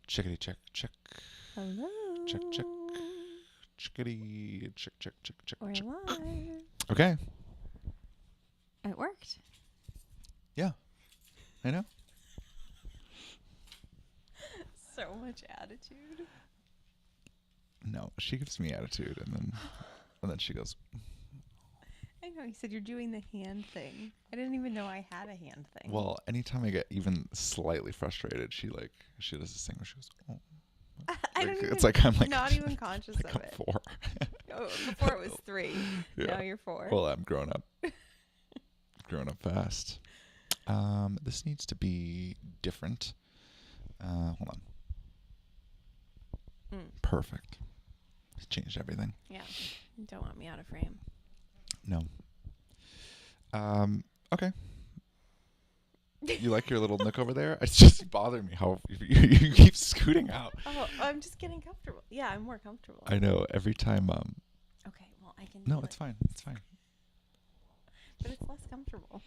Chickadee check check. Hello. Check check. Chickadee check check check check We're check. live. Okay. It worked. Yeah. I know. So much attitude. No, she gives me attitude, and then she goes. I know. You said you're doing the hand thing. I didn't even know I had a hand thing. Well, anytime I get even slightly frustrated, she does this thing where she goes, "Oh." I Like, don't even, it's like I'm like not even conscious like of I'm it. 4. Oh, before it was 3. Yeah. Now you're 4. Well, I'm grown up. Grown up fast. This needs to be different. Hold on. Perfect. It's changed everything. Yeah. You don't want me out of frame. No. Okay. You like your little nook over there? It's just bothering me how you keep scooting out. Oh, I'm just getting comfortable. Yeah, I'm more comfortable. I know. Every time. Okay, well, I can No, do it's it. fine. It's fine. But it's less comfortable.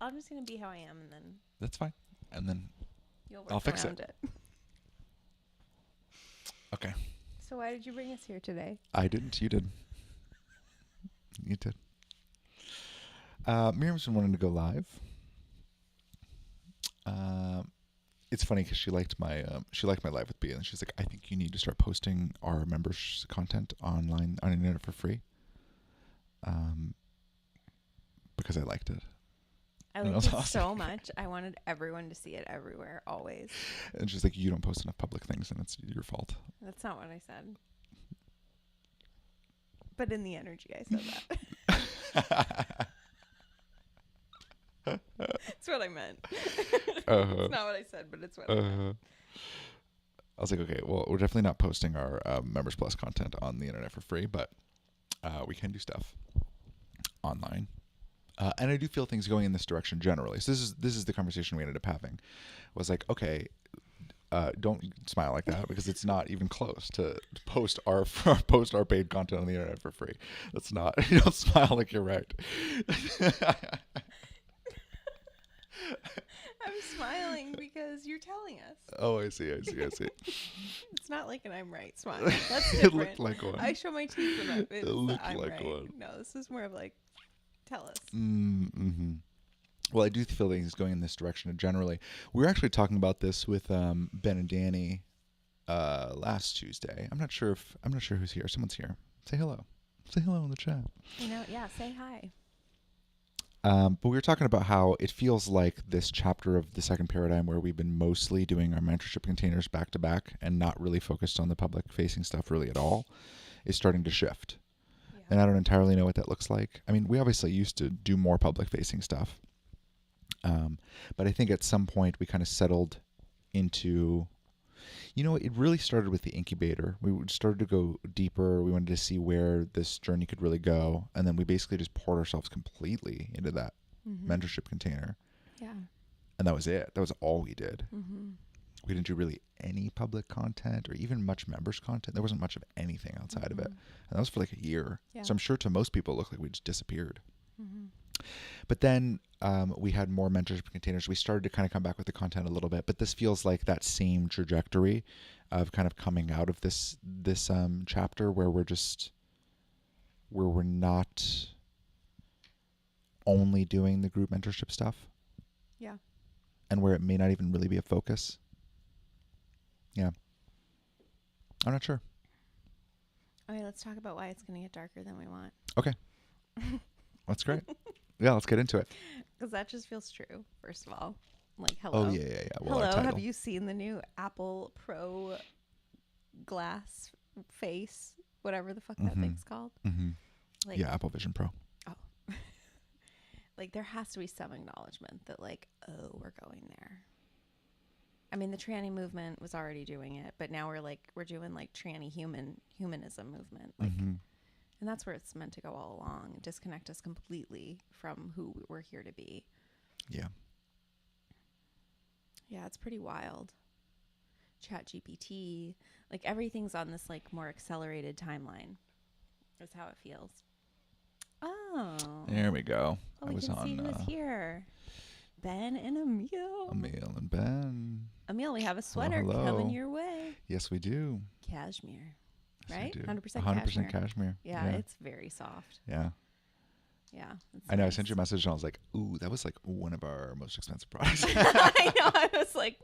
I'm just going to be how I am, and then That's fine. And then you'll work I'll fix around it. Okay. So why did you bring us here today? I didn't. You did. You did. Miriam's been wanting to go live. It's funny because she liked my live with B, and she's like, I think you need to start posting our members' content online on the internet for free. Because I liked it. I liked it so much. I wanted everyone to see it everywhere, always. And she's like, you don't post enough public things, and it's your fault. That's not what I said. But in the energy, I said that. That's what I meant. It's not what I said, but it's what I meant. I was like, okay, well, we're definitely not posting our Members Plus content on the internet for free, but we can do stuff online. And I do feel things going in this direction generally. So this is the conversation we ended up having. Was like, okay, don't smile like that because it's not even close to post our paid content on the internet for free. That's not. You don't smile like you're right. I'm smiling because you're telling us. Oh, I see. It's not like an I'm right smile. That's It different. looked like one. I show my teeth and it looked I'm like right. one. No, this is more of like, tell us. Mm-hmm. Well, I do feel things going in this direction generally. We were actually talking about this with Ben and Danny last Tuesday. I'm not sure who's here. Someone's here. Say hello. Say hello in the chat. Yeah, say hi. But we were talking about how it feels like this chapter of the second paradigm where we've been mostly doing our mentorship containers back to back and not really focused on the public facing stuff really at all is starting to shift. Yeah. And I don't entirely know what that looks like. I mean, we obviously used to do more public facing stuff. But I think at some point we kind of settled into, it really started with the incubator. We started to go deeper. We wanted to see where this journey could really go. And then we basically just poured ourselves completely into that mentorship container. Yeah. And that was it. That was all we did. Mm-hmm. We didn't do really any public content or even much members content. There wasn't much of anything outside of it. And that was for like a year. Yeah. So I'm sure to most people it looked like we just disappeared. Mm-hmm. But then we had more mentorship containers. We started to kind of come back with the content a little bit, but this feels like that same trajectory of kind of coming out of this chapter where we're not only doing the group mentorship stuff. Yeah. And where it may not even really be a focus. Yeah. I'm not sure. Okay, let's talk about why it's going to get darker than we want. Okay. That's great. Yeah, let's get into it. Because that just feels true, first of all. Like, hello. Oh, yeah. Well, hello, have you seen the new Apple Pro glass face, whatever the fuck that thing's called? Mm-hmm. Like, yeah, Apple Vision Pro. Oh. Like, there has to be some acknowledgement that, like, oh, we're going there. I mean, the tranny movement was already doing it, but now we're doing, like, tranny humanism movement. Like, and that's where it's meant to go all along, disconnect us completely from who we're here to be. Yeah. Yeah, it's pretty wild. ChatGPT, like everything's on this like more accelerated timeline. That's how it feels. Oh. There we go. Oh, we can see who's here. Ben and Emil. Emil and Ben. Emil, we have a sweater hello. coming your way. Yes, we do. Cashmere, Yes, right? we do. 100% 100% cashmere. cashmere. Yeah, it's very soft. Yeah. Yeah. I know. Nice. I sent you a message and I was like, ooh, that was like one of our most expensive products. I know. I was like,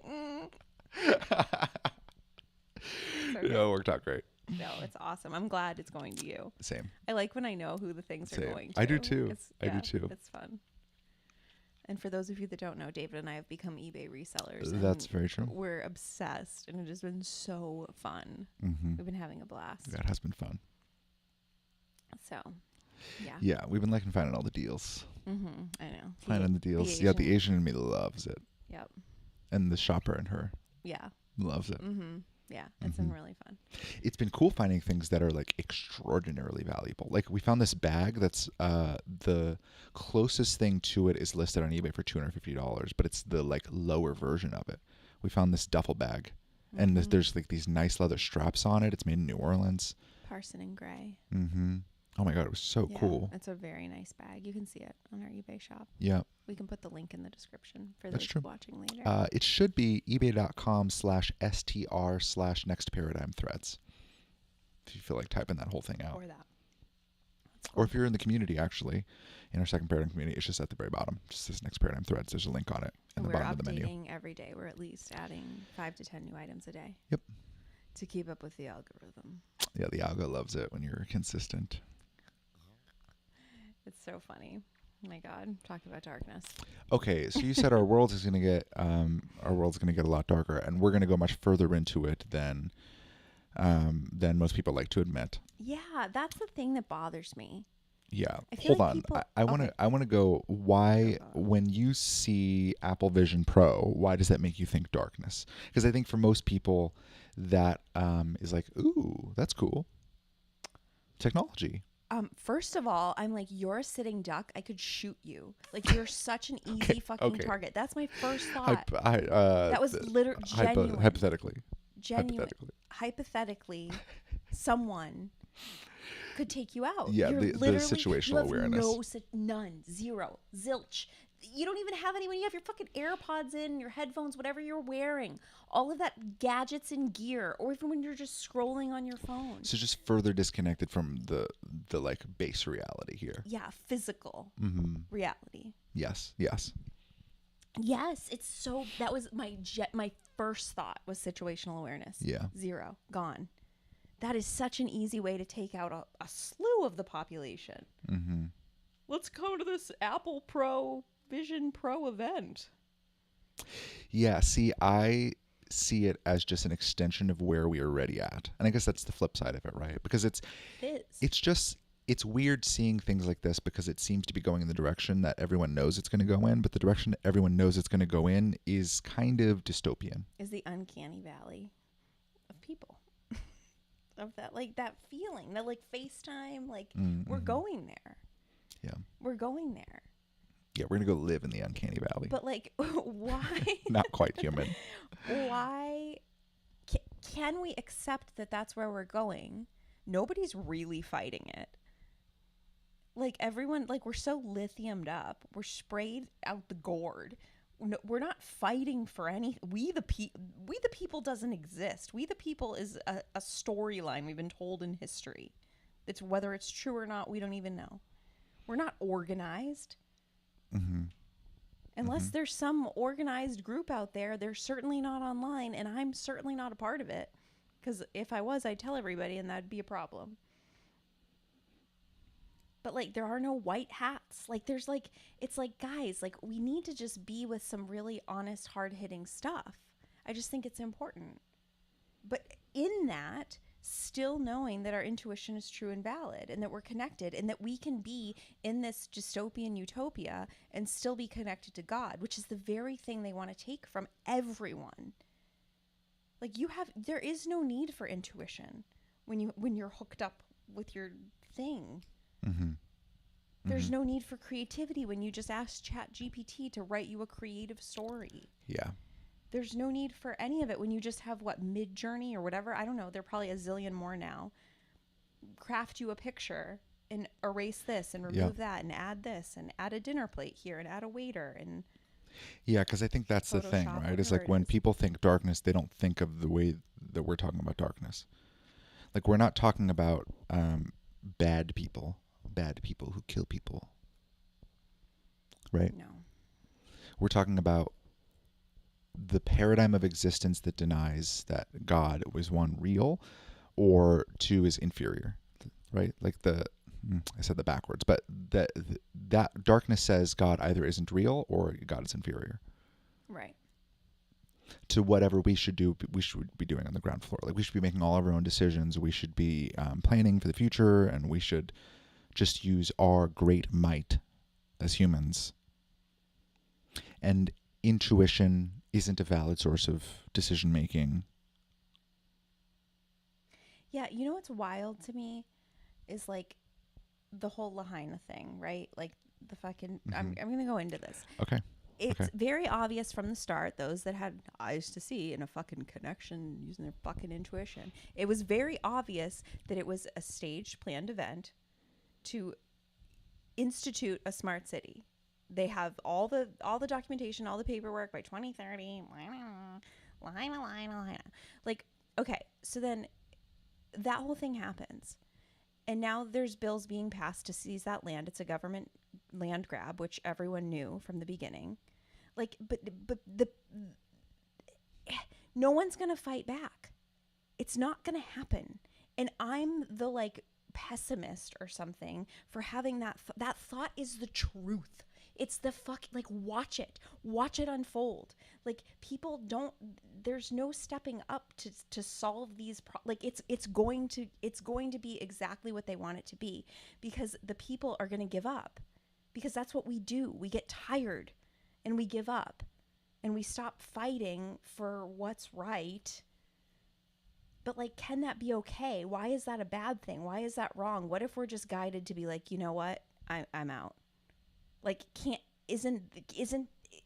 Okay. It worked out great. No, it's awesome. I'm glad it's going to you. Same. I like when I know who the things are going to. I do too. I do too. It's fun. And for those of you that don't know, David and I have become eBay resellers. That's very true. We're obsessed, and it has been so fun. Mm-hmm. We've been having a blast. That has been fun. So, yeah. Yeah, we've been liking finding all the deals. Mm-hmm. I know. Finding the deals. Yeah, the Asian in me loves it. Yep. And the shopper in her. Yeah. Loves it. Mm-hmm. Yeah, it's been really fun. It's been cool finding things that are like extraordinarily valuable. Like we found this bag that's the closest thing to it is listed on eBay for $250, but it's the like lower version of it. We found this duffel bag, and there's like these nice leather straps on it. It's made in New Orleans. Parson and Gray. Mm-hmm. Oh my God, it was so cool. It's a very nice bag. You can see it on our eBay shop. Yeah. We can put the link in the description for That's those true. watching later. It should be ebay.com/str/nextparadigmthreads. If you feel like typing that whole thing out. Or that. Or if you're in the community, actually, in our second paradigm community, it's just at the very bottom. Just this next paradigm threads. There's a link on it in the bottom of the menu. We're updating every day. We're at least adding 5 to 10 new items a day. Yep. To keep up with the algorithm. Yeah, the algo loves it when you're consistent. It's so funny. Oh my God, talk about darkness. Okay, so you said our world is gonna get a lot darker, and we're gonna go much further into it than most people like to admit. Yeah, that's the thing that bothers me. Yeah, hold on. I want to go. Why, when you see Apple Vision Pro, why does that make you think darkness? Because I think for most people, that is like, ooh, that's cool. Technology. First of all, I'm like, you're a sitting duck. I could shoot you. Like, you're such an easy fucking target. That's my first thought. That was literally genuine. Hypothetically. Hypothetically, someone could take you out. Yeah, the situational awareness. None, zero, zilch. You don't even have any when you have your fucking AirPods in, your headphones, whatever you're wearing. All of that gadgets and gear, or even when you're just scrolling on your phone. So just further disconnected from the like base reality here. Yeah, physical reality. Yes. Yes, it's so. That was my first thought was situational awareness. Yeah. Zero, gone. That is such an easy way to take out a slew of the population. Mm-hmm. Let's go to this Apple Vision Pro event. Yeah, see, I see it as just an extension of where we are already at. And I guess that's the flip side of it, right? Because it's weird seeing things like this because it seems to be going in the direction that everyone knows it's going to go in, but the direction that everyone knows it's going to go in is kind of dystopian. Is the uncanny valley of people. Of that, like that feeling, that like FaceTime, like we're going there. Yeah. We're going there. Yeah, we're going to go live in the uncanny valley. But like, why? Not quite human. Why can we accept that that's where we're going? Nobody's really fighting it. Like everyone, like we're so lithiumed up. We're sprayed out the gourd. No, we're not fighting for any. We the people doesn't exist. We the people is a storyline we've been told in history. It's whether it's true or not, we don't even know. We're not organized. Mm-hmm. Unless there's some organized group out there, they're certainly not online, and I'm certainly not a part of it. Because if I was, I'd tell everybody, and that'd be a problem. But like, there are no white hats. Like, there's like, it's like, guys, like, we need to just be with some really honest, hard-hitting stuff. I just think it's important. But in that, still knowing that our intuition is true and valid, and that we're connected, and that we can be in this dystopian utopia and still be connected to God, which is the very thing they want to take from everyone. Like, there is no need for intuition when you're hooked up with your thing. Mm-hmm. There's no need for creativity when you just ask ChatGPT to write you a creative story. Yeah. There's no need for any of it when you just have Mid-Journey or whatever. I don't know. There are probably a zillion more now. Craft you a picture and erase this and remove that and add this and add a dinner plate here and add a waiter and Yeah, because I think that's the thing, Photoshop, right? Is whatever like it when is. people think darkness, they don't think of the way that we're talking about darkness. Like we're not talking about bad people who kill people, right? No. We're talking about the paradigm of existence that denies that God was one real or two is inferior, right? Like I said that backwards, but that darkness says God either isn't real or God is inferior Right. to whatever we should do. We should be doing on the ground floor. Like we should be making all of our own decisions. We should be planning for the future, and we should just use our great might as humans. And intuition isn't a valid source of decision making. Yeah, you know what's wild to me is like the whole Lahaina thing, right? Like the fucking Mm-hmm. I'm gonna go into this. Okay. Okay. It's very obvious from the start, those that had eyes to see and a fucking connection using their fucking intuition. It was very obvious that it was a staged, planned event to institute a smart city. They have all the documentation, all the paperwork by 2030. Like, okay, so then that whole thing happens. And now there's bills being passed to seize that land. It's a government land grab, which everyone knew from the beginning. Like, but the no one's gonna fight back. It's not gonna happen. And I'm the like pessimist or something for having that thought is the truth. It's the fuck like watch it unfold. Like people don't. There's no stepping up to solve these. Like it's going to be exactly what they want it to be, because the people are going to give up, because that's what we do. We get tired, and we give up, and we stop fighting for what's right. But like, can that be okay? Why is that a bad thing? Why is that wrong? What if we're just guided to be like, you know what? I'm out. Like, can't isn't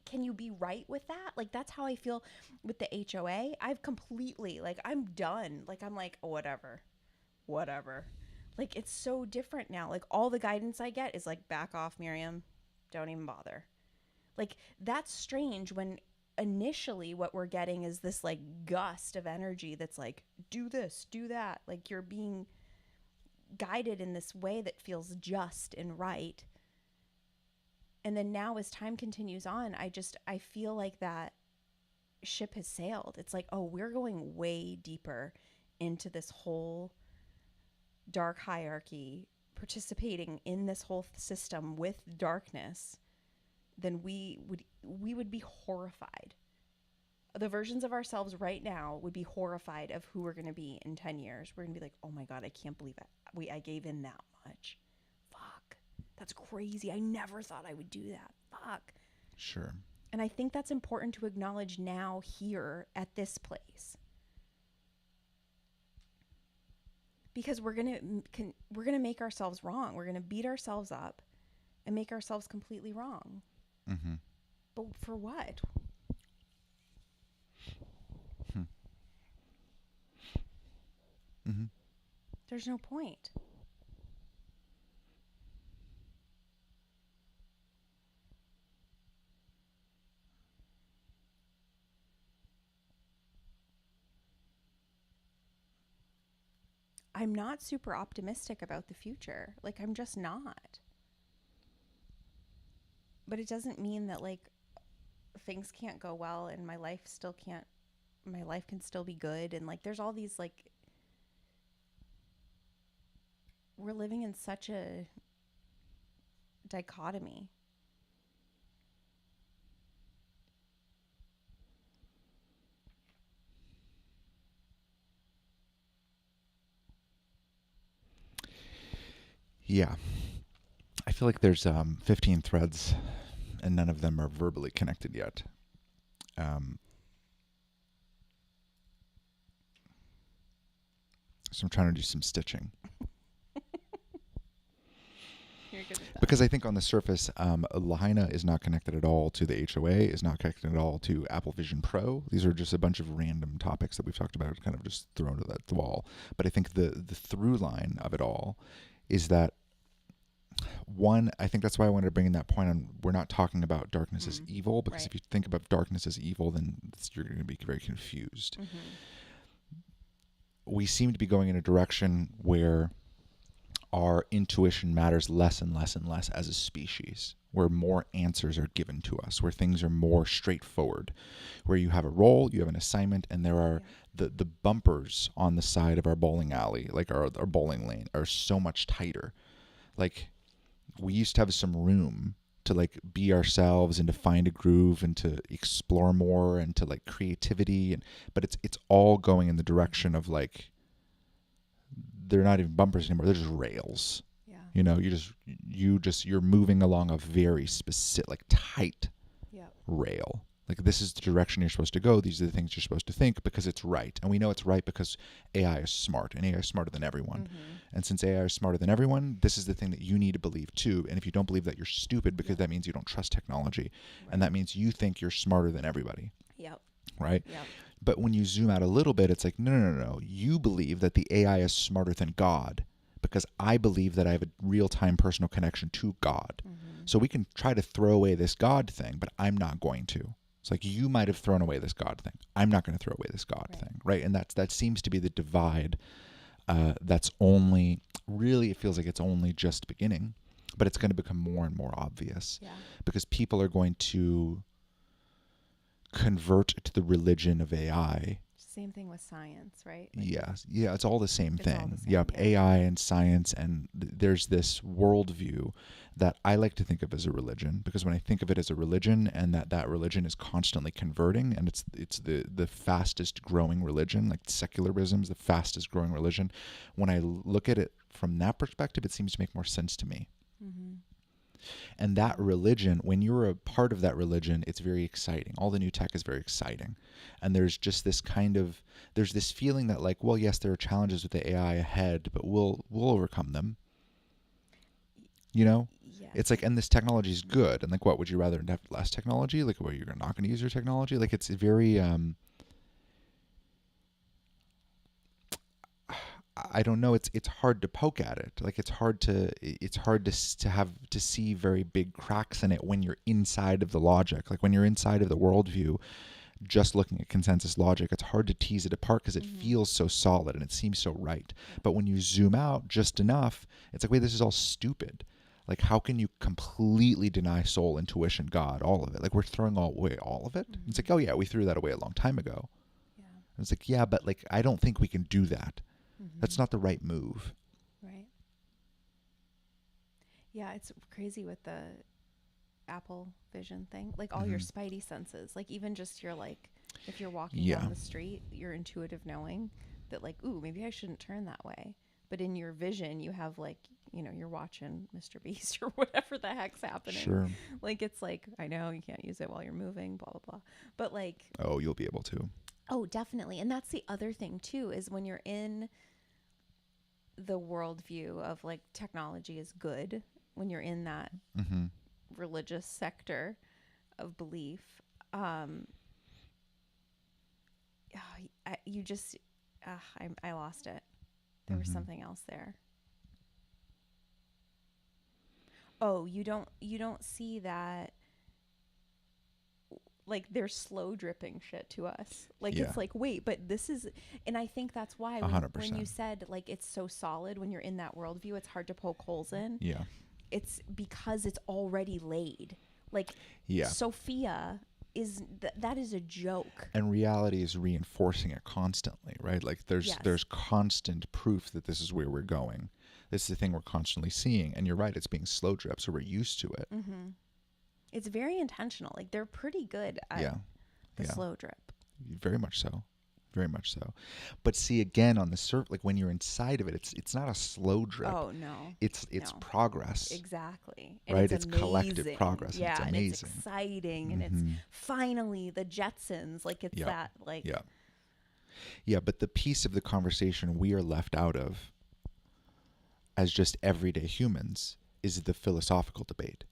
can you be right with that? Like that's how I feel with the HOA. I've completely like I'm done. Like I'm like, oh, whatever. Like it's so different now. Like all the guidance I get is like, back off, Miriam. Don't even bother. Like that's strange when initially what we're getting is this like gust of energy that's like, do this, do that. Like you're being guided in this way that feels just and right. And then now as time continues on, I feel like that ship has sailed. It's like, oh, we're going way deeper into this whole dark hierarchy, participating in this whole system with darkness, then we would be horrified. The versions of ourselves right now would be horrified of who we're going to be in 10 years. We're going to be like, oh my God, I can't believe it. I gave in that much. Fuck. That's crazy. I never thought I would do that. Fuck. Sure. And I think that's important to acknowledge now here at this place. Because we're going to make ourselves wrong. We're going to beat ourselves up and make ourselves completely wrong. Mm-hmm. But for what? Hmm. Mm-hmm. There's no point. I'm not super optimistic about the future. Like, I'm just not. But it doesn't mean that, like, things can't go well and my life can still be good. And, like, there's all these, like, we're living in such a dichotomy. Yeah. I feel like there's 15 threads, and none of them are verbally connected yet. Um, so I'm trying to do some stitching. You're good with that. Because I think on the surface, Lahaina is not connected at all to the HOA, is not connected at all to Apple Vision Pro. These are just a bunch of random topics that we've talked about, kind of just thrown to the wall. But I think the through line of it all is that one, I think that's why I wanted to bring in that point on we're not talking about darkness as Mm. evil, because Right. if you think about darkness as evil, then you're going to be very confused. Mm-hmm. We seem to be going in a direction where our intuition matters less and less and less as a species, where more answers are given to us, where things are more straightforward, where you have a role, you have an assignment, and there are Yeah. the bumpers on the side of our bowling alley, like our bowling lane, are so much tighter. Like we used to have some room to like be ourselves and to find a groove and to explore more and to like creativity, and but it's all going in the direction of like they're not even bumpers anymore, they're just rails. Yeah. You know, you're moving along a very specific, like tight Yep. rail. Like this is the direction you're supposed to go. These are the things you're supposed to think because it's right. And we know it's right because AI is smart and AI is smarter than everyone. Mm-hmm. And since AI is smarter than everyone, this is the thing that you need to believe too. And if you don't believe that, you're stupid because Yep. that means you don't trust technology. Right. And that means you think you're smarter than everybody, Yep. right? Yep. But when you zoom out a little bit, it's like, no, no, no, no. You believe that the AI is smarter than God because I believe that I have a real time personal connection to God. Mm-hmm. So we can try to throw away this God thing, but I'm not going to. It's like you might have thrown away this God thing. I'm not going to throw away this God Right. thing, right? And that seems to be the divide. That's only really, it feels like it's only just beginning, but it's going to become more and more obvious Yeah. because people are going to convert to the religion of AI. Same thing with science, right? Like, Yeah, it's all the same it's all thing. the same, Yep, yeah. AI and science, and there's this worldview that I like to think of as a religion because when I think of it as a religion, and that religion is constantly converting, and it's the fastest growing religion, like secularism is the fastest growing religion. When I look at it from that perspective, it seems to make more sense to me. Mm-hmm. And that religion, when you're a part of that religion, it's very exciting. All the new tech is very exciting. And there's just this kind of, there's this feeling that like, well, yes, there are challenges with the AI ahead, but we'll overcome them. You know? Yes. It's like, and this technology is good. And like, what, would you rather have less technology? Like, well, you're not going to use your technology? Like, it's very, I don't know. It's hard to poke at it. Like it's hard to have to see very big cracks in it when you're inside of the logic. Like when you're inside of the worldview, just looking at consensus logic, it's hard to tease it apart because it Mm-hmm. feels so solid and it seems so right. Yeah. But when you zoom out just enough, it's like, wait, this is all stupid. Like how can you completely deny soul, intuition, God, all of it? Like we're throwing away all of it. Mm-hmm. It's like, oh yeah, we threw that away a long time ago. Yeah. And it's like, yeah, but like I don't think we can do that. Mm-hmm. That's not the right move. Right. Yeah, it's crazy with the Apple Vision thing. Like all your Mhm. spidey senses, like even just your like, if you're walking Yeah. down the street, your intuitive knowing that like, ooh, maybe I shouldn't turn that way. But in your vision, you have like, you're watching Mr. Beast or whatever the heck's happening. Sure. Like it's like, I know you can't use it while you're moving, blah blah blah. But like, Oh, you'll be able to. oh, definitely. And that's the other thing too, is when you're in the worldview of like technology is good, when you're in that Mm-hmm. religious sector of belief, um, you just, I lost it. There was Mhm. something else there. Oh, you don't see that, like they're slow dripping shit to us. Like Yeah. it's like, wait, but this is, and I think that's why when 100%. you said like it's so solid when you're in that worldview, it's hard to poke holes in. Yeah. It's because it's already laid. Like Yeah. Sophia is that is a joke. And reality is reinforcing it constantly, right? Like Yes. there's constant proof that this is where we're going. This is the thing we're constantly seeing. And you're right, it's being slow drip, so we're used to it. Mm-hmm. It's very intentional. Like they're pretty good at Yeah. the Yeah. slow drip. Very much so. Very much so. But see again on the surface, like when you're inside of it, it's not a slow drip. Oh no. It's No. progress. Exactly. And Right? it's It's collective amazing. progress, and Yeah, it's and it's amazing. exciting, and it's Mhm. finally the Jetsons. Like it's Yeah. that like Yeah. Yeah, but the piece of the conversation we are left out of as just everyday humans is the philosophical debate.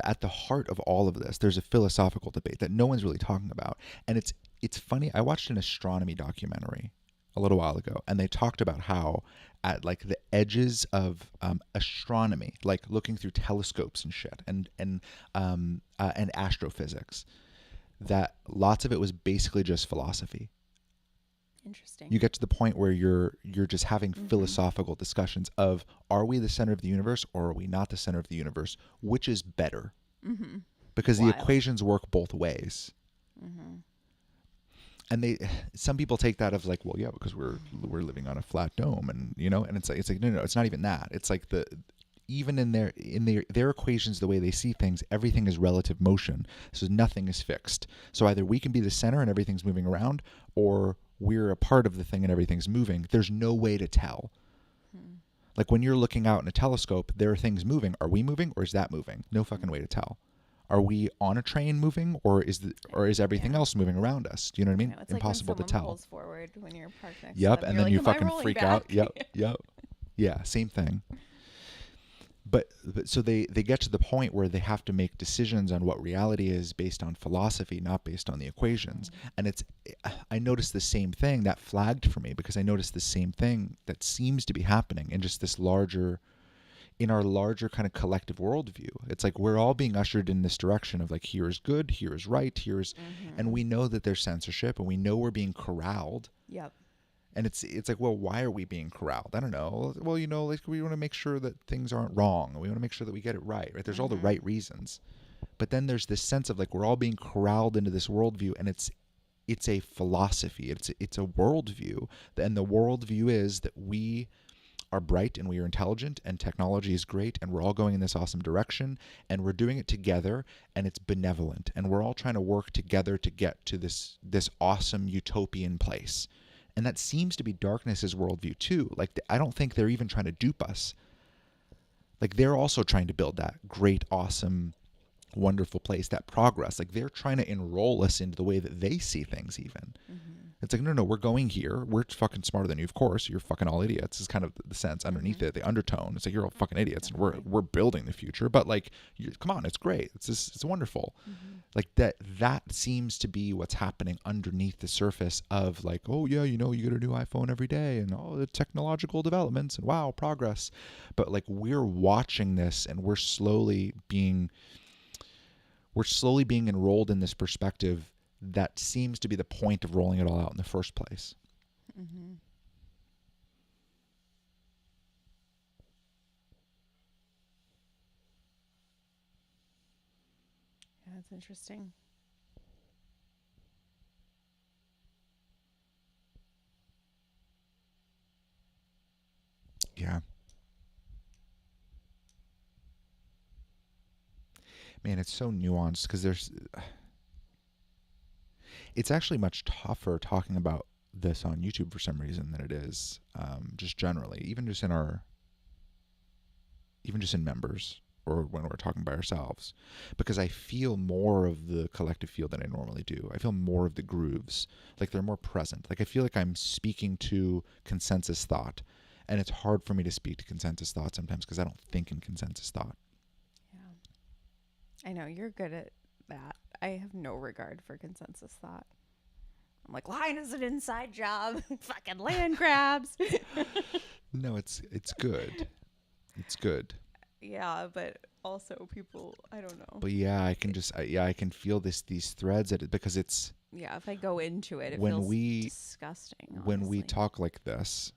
At the heart of all of this, there's a philosophical debate that no one's really talking about. And it's funny, I watched an astronomy documentary a little while ago, and they talked about how at like the edges of astronomy, like looking through telescopes and shit, and astrophysics, that lots of it was basically just philosophy. Interesting. You get to the point where you're just having philosophical discussions of, are we the center of the universe or are we not the center of the universe? Which is better? Because the Wild. equations work both ways. And some people take that of like, well, yeah, because we're living on a flat dome, and and it's like no, it's not even that. It's like even in their equations, the way they see things, everything is relative motion, so nothing is fixed. So either we can be the center and everything's moving around, or we're a part of the thing and everything's moving. There's no way to tell. Like when you're looking out in a telescope, there are things moving. Are we moving or is that moving? No fucking way to tell. Are we on a train moving, or is everything else moving around us? Do you know what I mean? It's Impossible like when to someone tell. pulls forward when you're parked next Yep, to them. and You're then like, you "Am I fucking rolling freak back?" out. Yep, yep. Yeah, same thing. But so they get to the point where they have to make decisions on what reality is based on philosophy, not based on the equations. And I noticed the same thing that flagged for me, because I noticed the same thing that seems to be happening in just this in our larger kind of collective worldview. It's like we're all being ushered in this direction of like, here is good, here is right, and we know that there's censorship, and we know we're being corralled. Yep. And it's like, well, why are we being corralled? I don't know. Well, like we want to make sure that things aren't wrong. We want to make sure that we get it right. Right? There's all the right reasons. But then there's this sense of like we're all being corralled into this worldview, and it's a philosophy. It's a worldview, and the worldview is that we are bright and we are intelligent and technology is great and we're all going in this awesome direction and we're doing it together and it's benevolent and we're all trying to work together to get to this awesome utopian place. And that seems to be darkness's worldview too. Like I don't think they're even trying to dupe us. Like they're also trying to build that great, awesome, wonderful place, that progress. Like they're trying to enroll us into the way that they see things even. It's like, no, we're going here. We're fucking smarter than you, of course. You're fucking all idiots is kind of the sense underneath it, the undertone. It's like, you're all fucking idiots and we're building the future. But like, come on, it's great. It's wonderful. Like that seems to be what's happening underneath the surface of like, oh yeah, you get a new iPhone every day and all the technological developments and wow, progress. But like we're watching this and we're slowly being enrolled in this perspective that seems to be the point of rolling it all out in the first place. Yeah, that's interesting. Yeah. Man, it's so nuanced because it's actually much tougher talking about this on YouTube for some reason than it is just generally, even just in members or when we're talking by ourselves, because I feel more of the collective field than I normally do. I feel more of the grooves, like they're more present. Like I feel like I'm speaking to consensus thought, and it's hard for me to speak to consensus thought sometimes because I don't think in consensus thought. Yeah. I know you're good at that. I have no regard for consensus thought. I'm like, line is an inside job. Fucking land grabs. No, it's good. It's good. Yeah, but also people, I don't know. But yeah, I can feel these threads at it because it's Yeah, if I go into it, it when feels we disgusting. when we honestly. talk like this,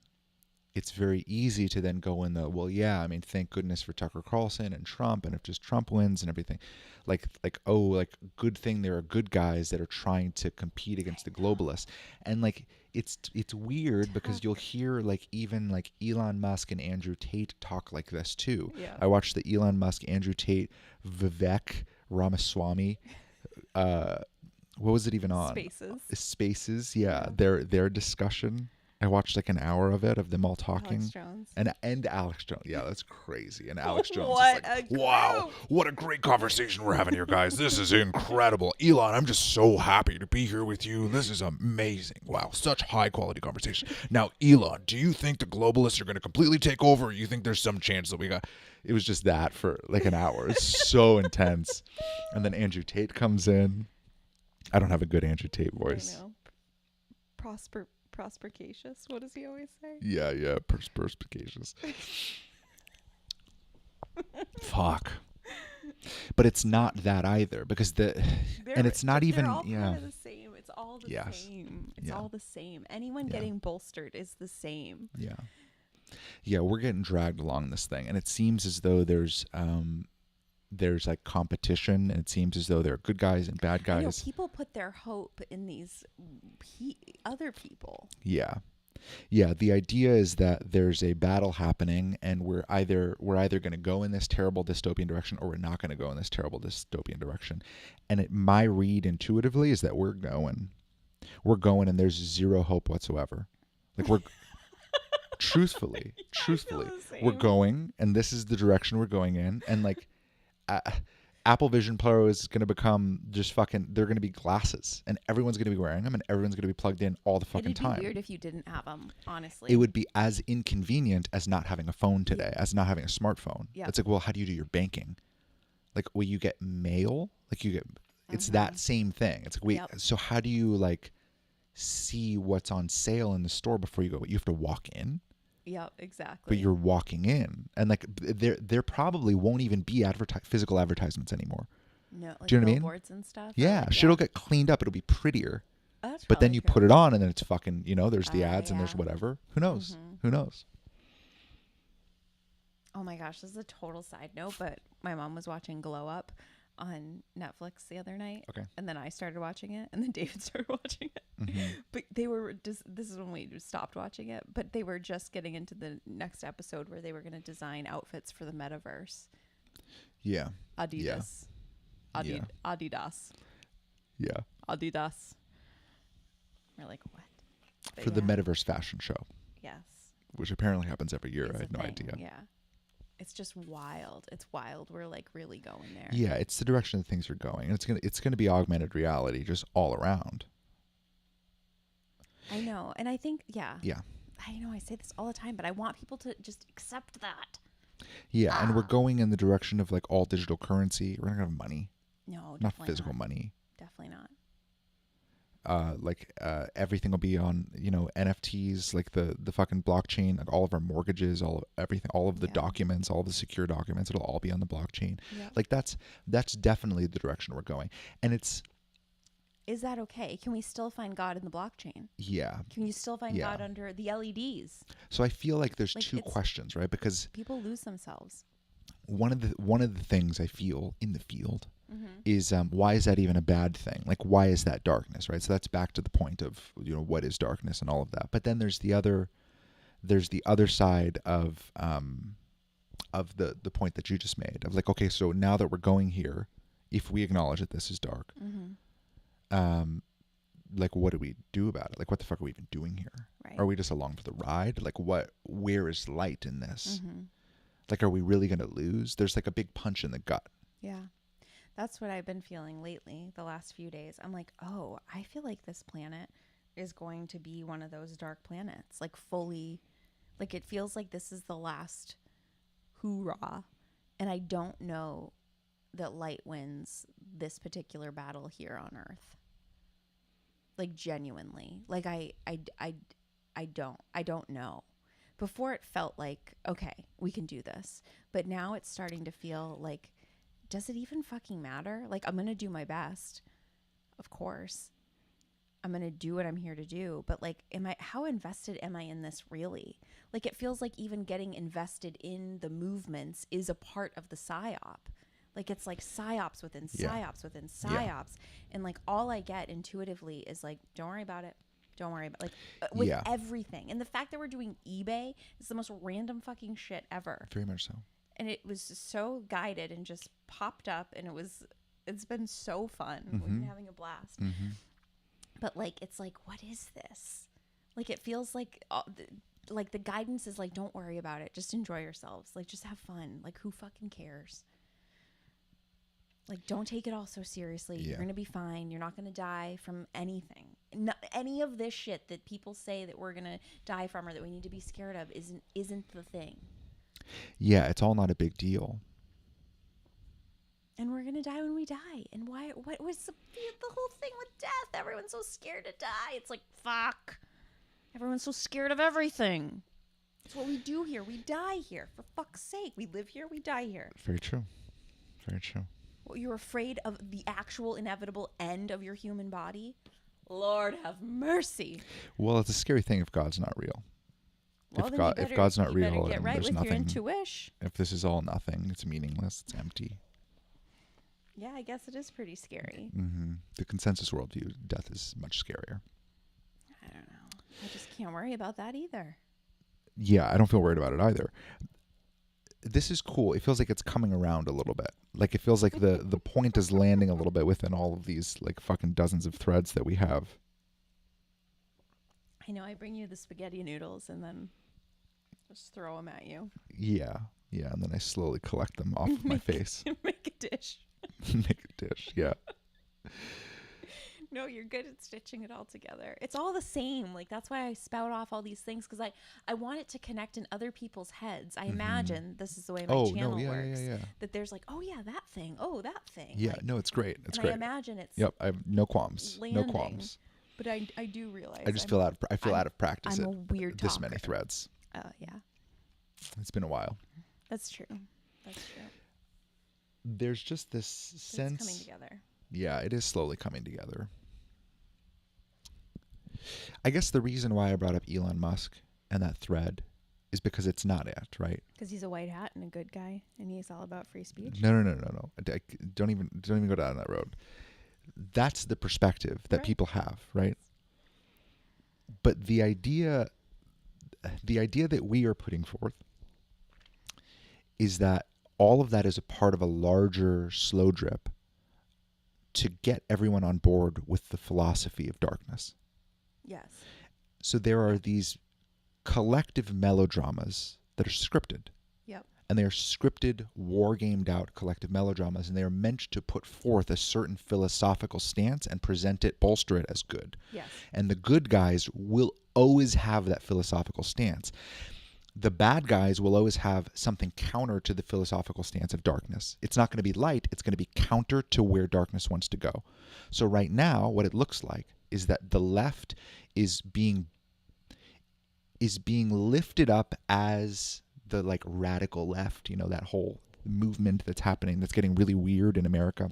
it's very easy to then go in the, well, yeah, I mean, thank goodness for Tucker Carlson and Trump, and if just Trump wins and everything, like good thing there are good guys that are trying to compete against the globalists, and like it's weird because you'll hear like even like Elon Musk and Andrew Tate talk like this too. Yeah. I watched the Elon Musk Andrew Tate Vivek Ramaswamy. What was it even on? Spaces, yeah. Their discussion. I watched like an hour of it of them all talking. Alex Jones. And Alex Jones. Yeah, that's crazy. And Alex Jones What is like, a wow, group. what a great conversation we're having here, guys. This is incredible. Elon, I'm just so happy to be here with you. This is amazing. Wow, such high quality conversation. Now, Elon, do you think the globalists are going to completely take over, or you think there's some chance that we got... It was just that for like an hour. It's so intense. And then Andrew Tate comes in. I don't have a good Andrew Tate voice. I know. Perspicacious. What does he always say? Yeah, perspicacious. Fuck. But it's not that either, because and it's not even, they're all yeah. kind of the same. It's all the Yes. same. It's Yeah. all the same. Anyone Yeah. getting bolstered is the same. Yeah. Yeah, we're getting dragged along this thing, and it seems as though there's like competition, and it seems as though there are good guys and bad I know guys. people put their hope in these other people. Yeah. Yeah, the idea is that there's a battle happening, and we're either going to go in this terrible dystopian direction, or we're not going to go in this terrible dystopian direction. And my read intuitively is that we're going, and there's zero hope whatsoever. Like, we're truthfully, we're going, and this is the direction we're going in, and like, Apple Vision Pro is going to become just fucking, they're going to be glasses, and everyone's going to be wearing them, and everyone's going to be plugged in all the fucking time. It'd be weird if you didn't have them, honestly. It would be as inconvenient as not having a phone today, as not having a smartphone. Yeah. It's like, well, how do you do your banking? Like, will you get mail? Like, it's that same thing. It's like, so how do you like see what's on sale in the store before you go? You have to walk in. Yep, exactly. But you're walking in, and like there probably won't even be physical advertisements anymore. No, like do you know what I mean? Billboards and stuff. Yeah, shit'll get cleaned up. It'll be prettier. That's but then you true. put it on, and then it's fucking, there's the ads and there's yeah. whatever. Who knows? Who knows? Oh my gosh, this is a total side note, but my mom was watching Glow Up on Netflix the other night. Okay. And then I started watching it, and then David started watching it. But they were just, this is when we just stopped watching it, but they were just getting into the next episode where they were going to design outfits for the metaverse. Yeah. Adidas. Yeah. Adidas. Yeah. Adidas. We're like, what? But For the metaverse fashion show. Yes. Which apparently happens every year. It's I had no idea. Yeah. It's just wild. It's wild. We're like really going there. Yeah, it's the direction that things are going. And it's gonna be augmented reality just all around. I know. And I think, yeah. I know I say this all the time, but I want people to just accept that. Yeah, and we're going in the direction of like all digital currency. We're not gonna have money. No, not physical money. Definitely not. Everything will be on, NFTs, like the fucking blockchain, like all of our mortgages, everything, all of the documents, all of the secure documents, it'll all be on the blockchain. Yep. Like that's definitely the direction we're going. And is that okay? Can we still find God in the blockchain? Yeah. Can you still find God under the LEDs? So I feel like there's two questions, right? Because people lose themselves. One of the things I feel in the field is why is that even a bad thing? Like, why is that darkness, right? So that's back to the point of what is darkness and all of that. But then there's the other side of the point that you just made of like, okay, so now that we're going here, if we acknowledge that this is dark, like, what do we do about it? Like, what the fuck are we even doing here? Right. Are we just along for the ride? Like, where is light in this? Like, are we really going to lose? There's like a big punch in the gut. Yeah. That's what I've been feeling lately, the last few days. I'm like, oh, I feel like this planet is going to be one of those dark planets. Like fully, like it feels like this is the last hoorah. And I don't know that light wins this particular battle here on Earth. Like genuinely. Like I don't know. Before it felt like, okay, we can do this. But now it's starting to feel like, does it even fucking matter? Like, I'm going to do my best. Of course. I'm going to do what I'm here to do. But like, how invested am I in this really? Like, it feels like even getting invested in the movements is a part of the psyop. Like, it's like psyops within psyops within psyops. Yeah. And like, all I get intuitively is like, don't worry about it. Don't worry about with everything. And the fact that we're doing eBay is the most random fucking shit ever. Very much so. And it was so guided and just popped up, and it's been so fun. We've been having a blast. But like, it's like, what is this? Like, it feels like the guidance is like, don't worry about it. Just enjoy yourselves. Like, just have fun. Like, who fucking cares? Like, don't take it all so seriously. Yeah. You're going to be fine. You're not going to die from anything. Any of this shit that people say that we're going to die from or that we need to be scared of isn't the thing. Yeah, it's all not a big deal. And we're going to die when we die. And what was the whole thing with death? Everyone's so scared to die. It's like, fuck. Everyone's so scared of everything. It's what we do here. We die here. For fuck's sake. We live here. We die here. Very true. Very true. Well, you're afraid of the actual inevitable end of your human body? Lord have mercy. Well, it's a scary thing if God's not real. Well, If God's not you real, better get and right there's with nothing. your intuition. If this is all nothing, it's meaningless. It's empty. Yeah, I guess it is pretty scary. The consensus worldview, death is much scarier. I don't know. I just can't worry about that either. Yeah, I don't feel worried about it either. This is cool. It feels like it's coming around a little bit. Like it feels like the point is landing a little bit within all of these like fucking dozens of threads that we have. I know. I bring you the spaghetti noodles and then just throw them at you. Yeah. Yeah. And then I slowly collect them off of my face. Make a dish. Make a dish. Yeah. No, you're good at stitching it all together. It's all the same. Like, that's why I spout off all these things, because I want it to connect in other people's heads. I imagine this is the way my channel works. Yeah. That there's like, oh, yeah, that thing. Oh, that thing. Yeah, like, no, it's great. It's and great. I imagine it's Yep, I have no qualms. landing, No qualms. But I do realize. I just feel out of practice I'm at a weird this talker. many threads. Yeah. It's been a while. That's true. That's true. There's just this sense. It's coming together. Yeah, it is slowly coming together. I guess the reason why I brought up Elon Musk and that thread is because it's not it, right? Because he's a white hat and a good guy, and he's all about free speech. No. Don't even go down that road. That's the perspective that people have, right? But the idea that we are putting forth is that all of that is a part of a larger slow drip to get everyone on board with the philosophy of darkness. Yes. So there are these collective melodramas that are scripted. Yep. And they are scripted, war-gamed out collective melodramas, and they are meant to put forth a certain philosophical stance and present it, bolster it as good. Yes. And the good guys will always have that philosophical stance. The bad guys will always have something counter to the philosophical stance of darkness. It's not going to be light. It's going to be counter to where darkness wants to go. So right now, what it looks like is that the left is being lifted up as the like radical left, that whole movement that's happening, that's getting really weird in America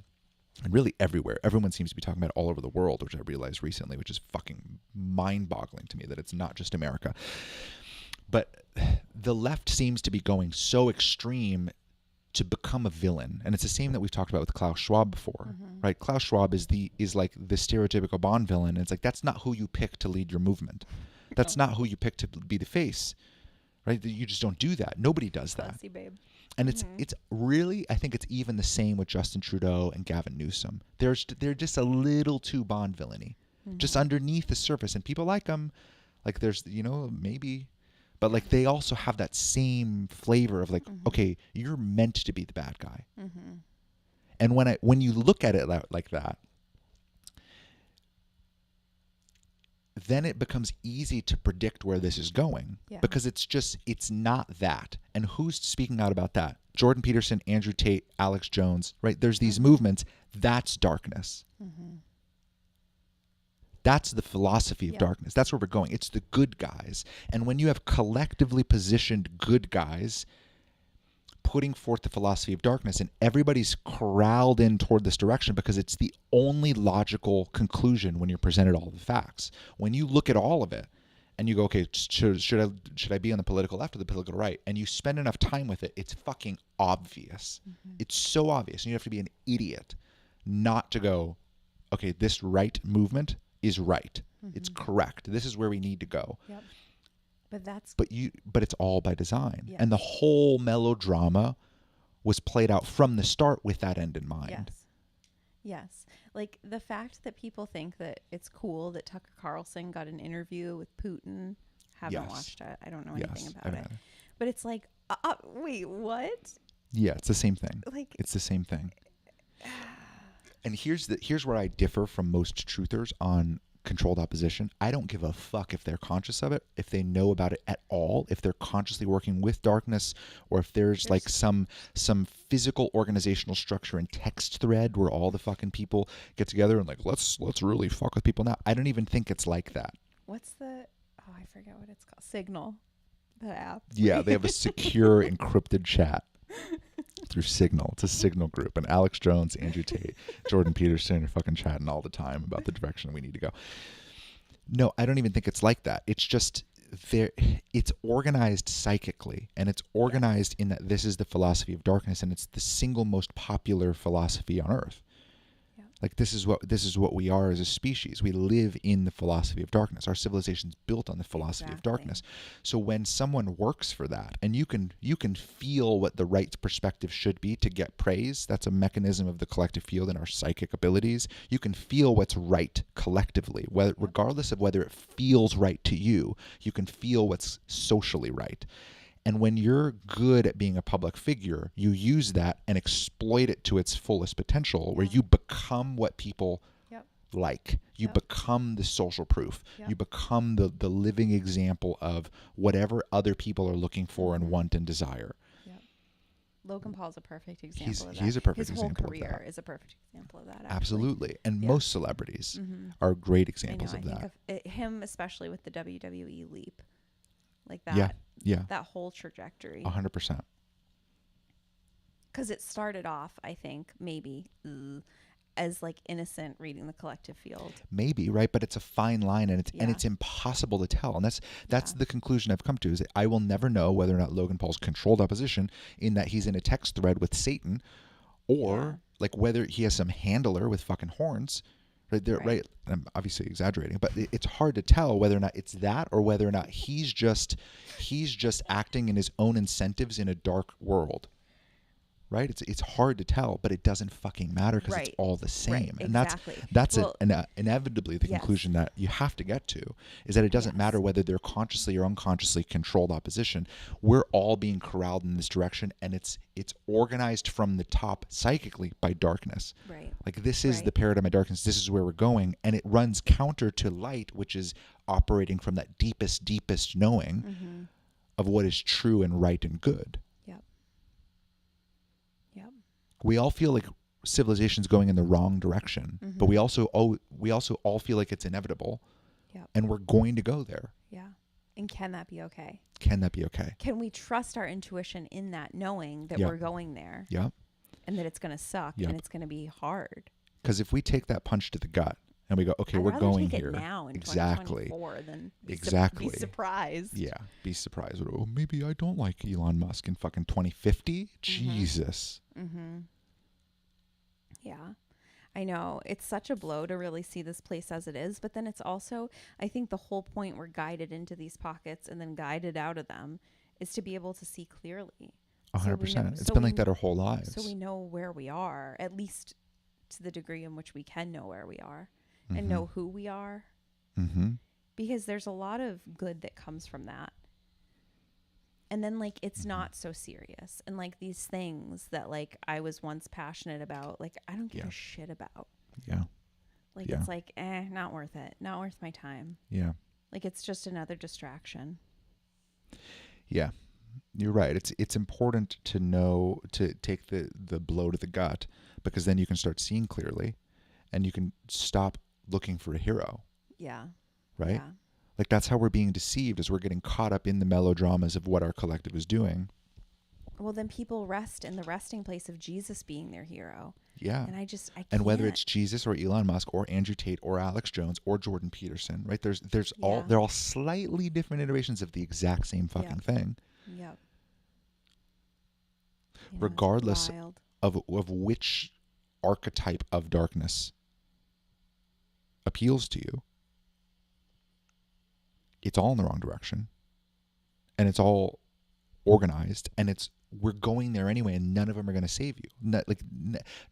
and really everywhere. Everyone seems to be talking about it all over the world, which I realized recently, which is fucking mind-boggling to me that it's not just America. But the left seems to be going so extreme to become a villain. And it's the same that we've talked about with Klaus Schwab before, right? Klaus Schwab is like the stereotypical Bond villain. And it's like, that's not who you pick to lead your movement. That's not who you pick to be the face, right? You just don't do that. Nobody does that. Classy babe. And it's really, I think it's even the same with Justin Trudeau and Gavin Newsom. They're just a little too Bond villainy, just underneath the surface. And people like them. Like there's, maybe... But like they also have that same flavor of like, okay, you're meant to be the bad guy. And when you look at it like that, then it becomes easy to predict where this is going because it's not that. And who's speaking out about that? Jordan Peterson, Andrew Tate, Alex Jones, right? There's these movements. That's darkness. That's the philosophy of darkness. That's where we're going. It's the good guys. And when you have collectively positioned good guys putting forth the philosophy of darkness and everybody's corralled in toward this direction because it's the only logical conclusion when you're presented all the facts. When you look at all of it and you go, okay, should I be on the political left or the political right? And you spend enough time with it, it's fucking obvious. It's so obvious. And you have to be an idiot not to go, okay, this right movement is right. It's correct. This is where we need to go. Yep. But it's all by design. Yes. And the whole melodrama was played out from the start with that end in mind. Yes. Like the fact that people think that it's cool that Tucker Carlson got an interview with Putin. Haven't watched it. I don't know anything about it. But it's like, wait, what? Yeah, it's the same thing. Like it's the same thing. And here's where I differ from most truthers on controlled opposition. I don't give a fuck if they're conscious of it, if they know about it at all, if they're consciously working with darkness, or if there's like some physical organizational structure and text thread where all the fucking people get together and like let's really fuck with people now. I don't even think it's like that. What's the I forget what it's called. Signal. The app. Yeah, they have a secure encrypted chat through Signal. It's a Signal group. And Alex Jones, Andrew Tate, Jordan Peterson are fucking chatting all the time about the direction we need to go. No, I don't even think it's like that. It's just there. It's organized psychically, and it's organized in that this is the philosophy of darkness, and it's the single most popular philosophy on earth. Yeah. Like this is what we are as a species. We live in the philosophy of darkness. Our civilization's built on the philosophy of darkness. So when someone works for that, and you can feel what the right perspective should be to get praise, that's a mechanism of the collective field and our psychic abilities. You can feel what's right collectively, whether regardless of whether it feels right to you, you can feel what's socially right. And when you're good at being a public figure, you use that and exploit it to its fullest potential, where you become what people like. You become the social proof. You become the living example of whatever other people are looking for and want and desire. Logan Paul's a perfect example of that. He's a perfect example example of that. His whole career of that. is a perfect example of that, actually. Absolutely. And most celebrities are great examples of that. I think of him, especially with the WWE leap. Like that. Yeah. That whole trajectory. 100%. Because it started off, I think, maybe as like innocent reading the collective field. Maybe, right? But it's a fine line, and it's impossible to tell. And that's the conclusion I've come to, is that I will never know whether or not Logan Paul's controlled opposition, in that he's in a text thread with Satan, or like whether he has some handler with fucking horns. Right. I'm obviously exaggerating, but it's hard to tell whether or not it's that, or whether or not he's just acting in his own incentives in a dark world. Right? It's hard to tell, but it doesn't fucking matter, because it's all the same. Right. And exactly. that's inevitably the conclusion that you have to get to, is that it doesn't matter whether they're consciously or unconsciously controlled opposition. We're all being corralled in this direction, and it's organized from the top psychically by darkness. Right. Like this is the paradigm of darkness. This is where we're going, and it runs counter to light, which is operating from that deepest knowing of what is true and right and good. We all feel like civilization's going in the wrong direction, but we also all feel like it's inevitable, and we're going to go there. Yeah. And can that be okay? Can that be okay? Can we trust our intuition in that, knowing that we're going there? Yeah. And that it's going to suck and it's going to be hard. Because if we take that punch to the gut and we go, okay, we're going take here. It now in Exactly. 2024 than Exactly. Be surprised. Yeah. Be surprised. Oh, maybe I don't like Elon Musk in fucking 2050. Jesus. Yeah. I know. It's such a blow to really see this place as it is, but then it's also, I think the whole point we're guided into these pockets and then guided out of them is to be able to see clearly. 100%. It's been like that our whole lives. So we know where we are, at least to the degree in which we can know where we are and know who we are. Because there's a lot of good that comes from that. And then, like, it's not so serious. And, like, these things that, like, I was once passionate about, like, I don't give a shit about. Yeah. Like, it's like, not worth it. Not worth my time. Yeah. Like, it's just another distraction. Yeah. You're right. It's important to know, to take the blow to the gut, because then you can start seeing clearly, and you can stop looking for a hero. Yeah. Right? Yeah. Like, that's how we're being deceived, as we're getting caught up in the melodramas of what our collective is doing. Well, then people rest in the resting place of Jesus being their hero. Yeah. And I can't. And whether it's Jesus or Elon Musk or Andrew Tate or Alex Jones or Jordan Peterson, right? They're all slightly different iterations of the exact same fucking thing. Yep. Regardless of which archetype of darkness appeals to you, it's all in the wrong direction, and it's all organized, and we're going there anyway, and none of them are going to save you.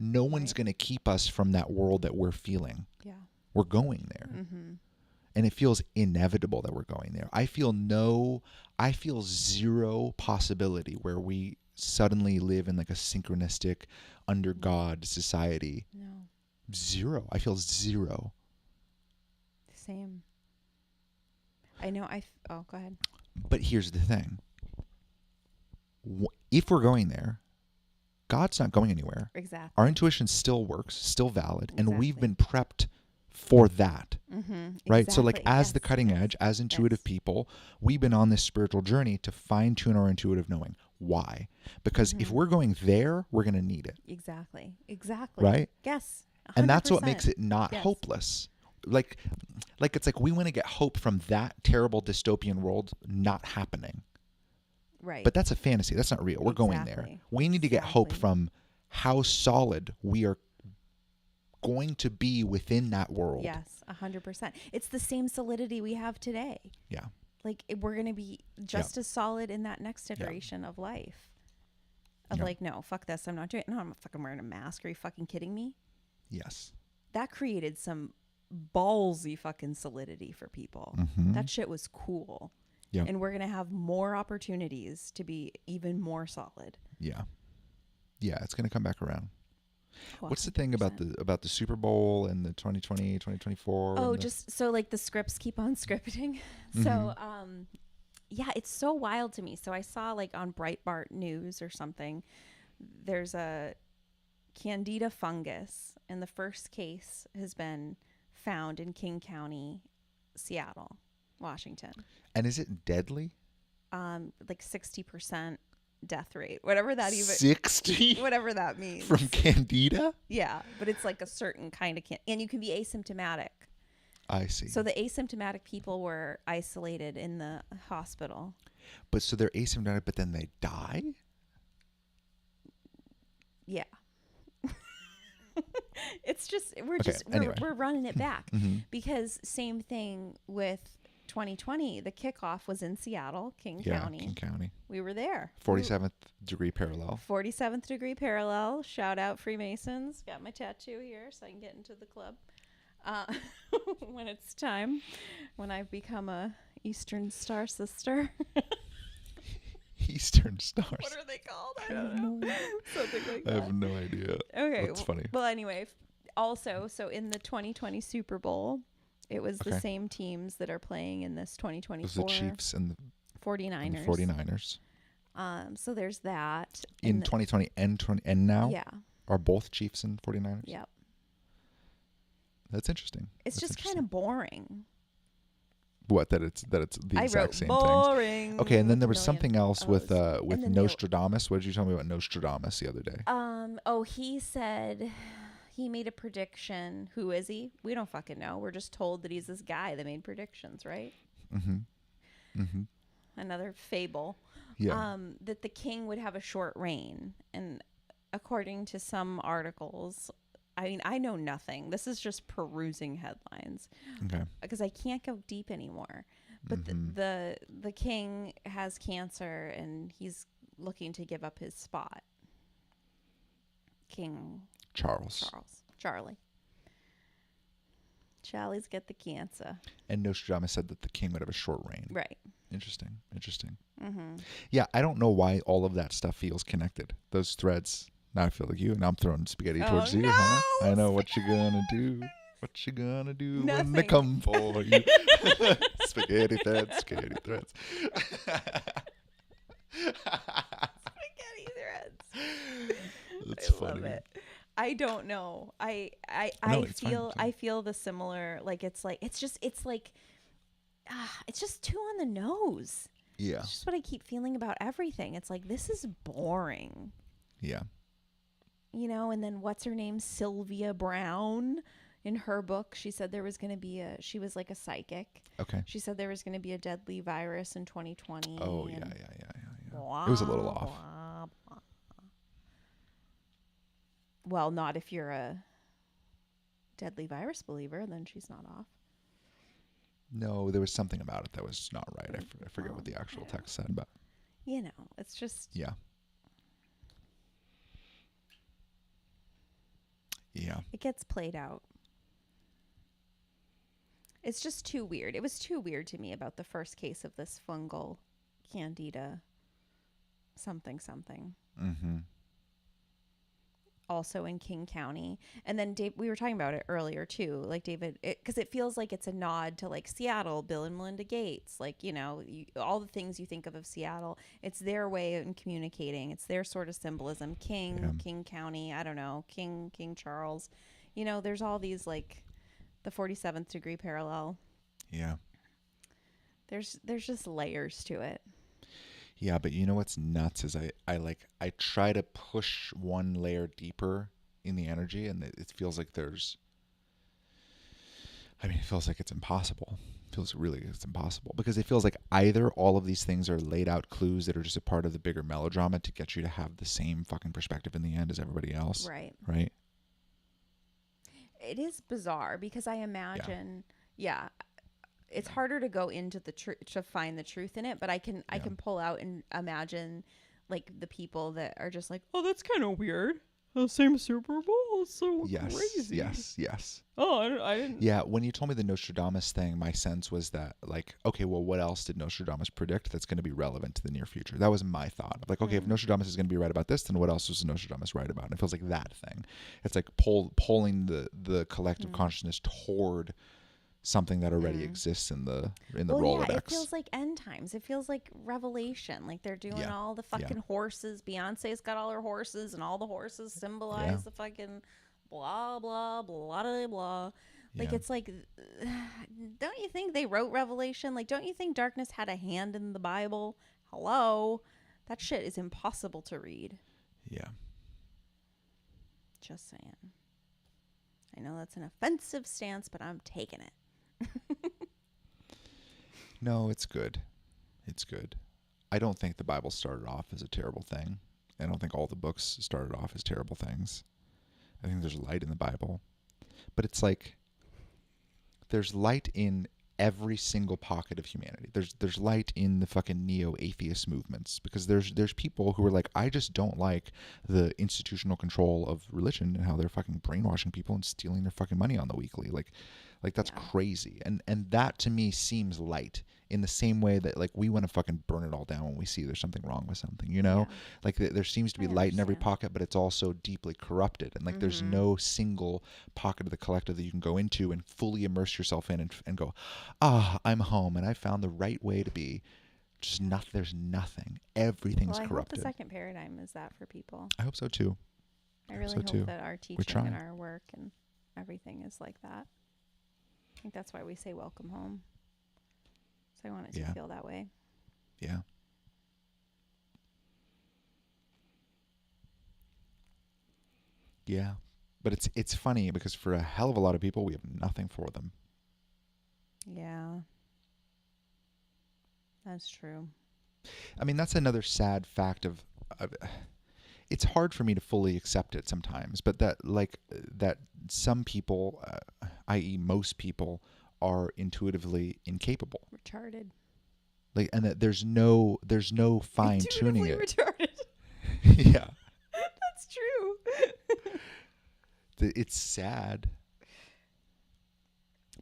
No one's going to keep us from that world that we're feeling. Yeah. We're going there. And it feels inevitable that we're going there. I feel zero possibility where we suddenly live in like a synchronistic under God society. No. Zero. I feel zero. Same. I know. Go ahead. But here's the thing. If we're going there, God's not going anywhere. Exactly. Our intuition still works, still valid, and we've been prepped for that. Mm-hmm. Right? So like Exactly. as Yes. the cutting Yes. edge, as intuitive Yes. people, we've been on this spiritual journey to fine tune our intuitive knowing. Why? Because if Mm-hmm. we're going there, we're going to need it. Exactly. Exactly. Right? Yes. And that's what 100%. makes it not Yes. hopeless. Like it's like we want to get hope from that terrible dystopian world not happening. Right. But that's a fantasy. That's not real. We're going there. Exactly. We need to get hope Exactly. from how solid we are going to be within that world. Yes, 100%. It's the same solidity we have today. Yeah. Like we're going to be just as solid in that next iteration of life. Of like, no, fuck this. I'm not doing it. No, I'm not fucking wearing a mask. Are you fucking kidding me? Yes. That created some ballsy fucking solidity for people. Mm-hmm. That shit was cool. Yeah. And we're going to have more opportunities to be even more solid. Yeah. Yeah, it's going to come back around. Oh, What's the thing about the Super Bowl and the 2020, 2024? Oh, just so like the scripts keep on scripting. So, yeah, it's so wild to me. So I saw like on Breitbart News or something, there's a Candida fungus, and the first case has been found in King County, Seattle, Washington. And is it deadly? Like 60% death rate, whatever that even 60 whatever that means. from Candida? Yeah, but it's like a certain kind of and you can be asymptomatic. I see. So the asymptomatic people were isolated in the hospital. But so they're asymptomatic, but then they die? Yeah. It's just we're running it back because same thing with 2020. The kickoff was in Seattle, King County. King County. We were there. 47th degree parallel. 47th degree parallel. Shout out Freemasons. Got my tattoo here so I can get into the club. When it's time, when I've become a Eastern Star sister. Eastern Stars. What are they called? I don't know. Something like that. I have no idea. Okay. That's funny. Well, anyway, also, so in the 2020 Super Bowl, it was the same teams that are playing in this 2024. It was the Chiefs and the 49ers. 49ers. So there's that. In 2020 and now? Yeah. Are both Chiefs and 49ers? Yep. That's interesting. It's just kind of boring. What, that it's the exact same boring. things? Okay, and then there was something else with then Nostradamus. What did you tell me about Nostradamus the other day? He said he made a prediction. Who is he? We don't fucking know. We're just told that he's this guy that made predictions, right? Another fable. Yeah. That the king would have a short reign, and according to some articles, I mean, I know nothing. This is just perusing headlines. Okay. Because I can't go deep anymore. But the king has cancer and he's looking to give up his spot. King Charlie. Charlie's got the cancer. And Nostradamus said that the king would have a short reign. Right. Interesting. Yeah, I don't know why all of that stuff feels connected. Those threads. Now I feel like you, and I'm throwing spaghetti towards you, huh? I know what you're gonna do. What you gonna do when they come for you? Spaghetti threads. Spaghetti threads. That's funny. Love it. I don't know. I feel the similar. Like it's just too on the nose. Yeah. It's just what I keep feeling about everything. It's like, this is boring. Yeah. You know, and then what's her name? Sylvia Brown. In her book, she said there was going to be she was like a psychic. Okay. She said there was going to be a deadly virus in 2020. Oh, yeah. Blah, It was a little off. Blah, blah. Well, not if you're a deadly virus believer, then she's not off. No, there was something about it that was not right. I forget what the actual text said, but you know, it's just yeah. It gets played out. It's just too weird. It was too weird to me about the first case of this fungal candida something. Mm-hmm. Also in King County. And then we were talking about it earlier too, like David, because it feels like it's a nod to like Seattle, Bill and Melinda Gates, like, you know, all the things you think of Seattle. It's their way of communicating. It's their sort of symbolism. King County, I don't know, King Charles. You know, there's all these like the 47th degree parallel. Yeah. There's just layers to it. Yeah, but you know what's nuts is I try to push one layer deeper in the energy, and it feels like it feels like it's impossible. It feels really it's impossible because it feels like either all of these things are laid out clues that are just a part of the bigger melodrama to get you to have the same fucking perspective in the end as everybody else. Right. Right? It is bizarre because I imagine, yeah, it's harder to go into the truth to find the truth in it, but I can pull out and imagine like the people that are just like, oh, that's kind of weird. The same Super Bowl is so crazy. Yes. Oh, I didn't. Yeah, when you told me the Nostradamus thing, my sense was that, like, okay, well, what else did Nostradamus predict that's going to be relevant to the near future? That was my thought. Like, okay, if Nostradamus is going to be right about this, then what else was Nostradamus right about? And it feels like that thing. It's like polling the collective consciousness toward something that already exists in the Rolodex. Yeah, it feels like end times. It feels like Revelation. Like they're doing all the fucking horses. Beyonce's got all her horses, and all the horses symbolize the fucking blah blah blah blah blah. Like it's like, don't you think they wrote Revelation? Like, don't you think darkness had a hand in the Bible? Hello, that shit is impossible to read. Yeah. Just saying. I know that's an offensive stance, but I'm taking it. No, it's good. It's good. I don't think the Bible started off as a terrible thing. I don't think all the books started off as terrible things. I think there's light in the Bible. But it's like there's light in every single pocket of humanity. There's light in the fucking neo-atheist movements because there's people who are like, I just don't like the institutional control of religion and how they're fucking brainwashing people and stealing their fucking money on the weekly. Like that's crazy. And that to me seems light in the same way that like we want to fucking burn it all down when we see there's something wrong with something, you know? Like there seems to be light in every pocket, but it's also deeply corrupted. And like there's no single pocket of the collective that you can go into and fully immerse yourself in and go, I'm home and I found the right way to be. Just nothing. There's nothing. Everything's corrupted. I hope the second paradigm is that for people. I hope so too. I really hope that our teaching and our work and everything is like that. I think that's why we say welcome home. So I want it to feel that way. Yeah. Yeah. But it's funny because for a hell of a lot of people, we have nothing for them. Yeah. That's true. I mean, that's another sad fact of it's hard for me to fully accept it sometimes, but that some people, i.e. most people, are intuitively incapable. Retarded. Like, and that there's no fine tuning it. Retarded. Yeah. That's true. It's sad.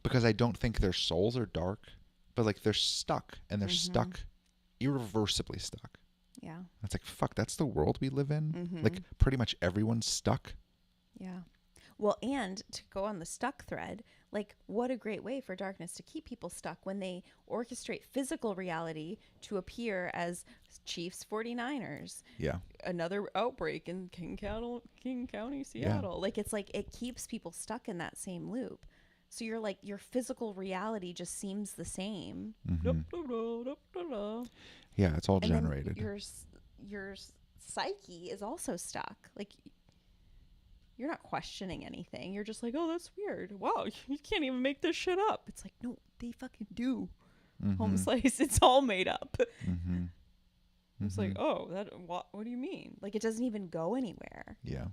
Because I don't think their souls are dark, but like they're stuck, and they're stuck, irreversibly stuck. Yeah. It's like, fuck, that's the world we live in. Like pretty much everyone's stuck. Yeah. Well, and to go on the stuck thread, like what a great way for darkness to keep people stuck when they orchestrate physical reality to appear as Chiefs 49ers. Yeah. Another outbreak in King County, Seattle. Yeah. Like it's like it keeps people stuck in that same loop. So you're like, your physical reality just seems the same. Yeah, it's all generated. Your psyche is also stuck. Like, you're not questioning anything. You're just like, oh, that's weird. Wow, you can't even make this shit up. It's like, no, they fucking do. Home slice, it's all made up. It's like, oh, what do you mean? Like, it doesn't even go anywhere. Yeah.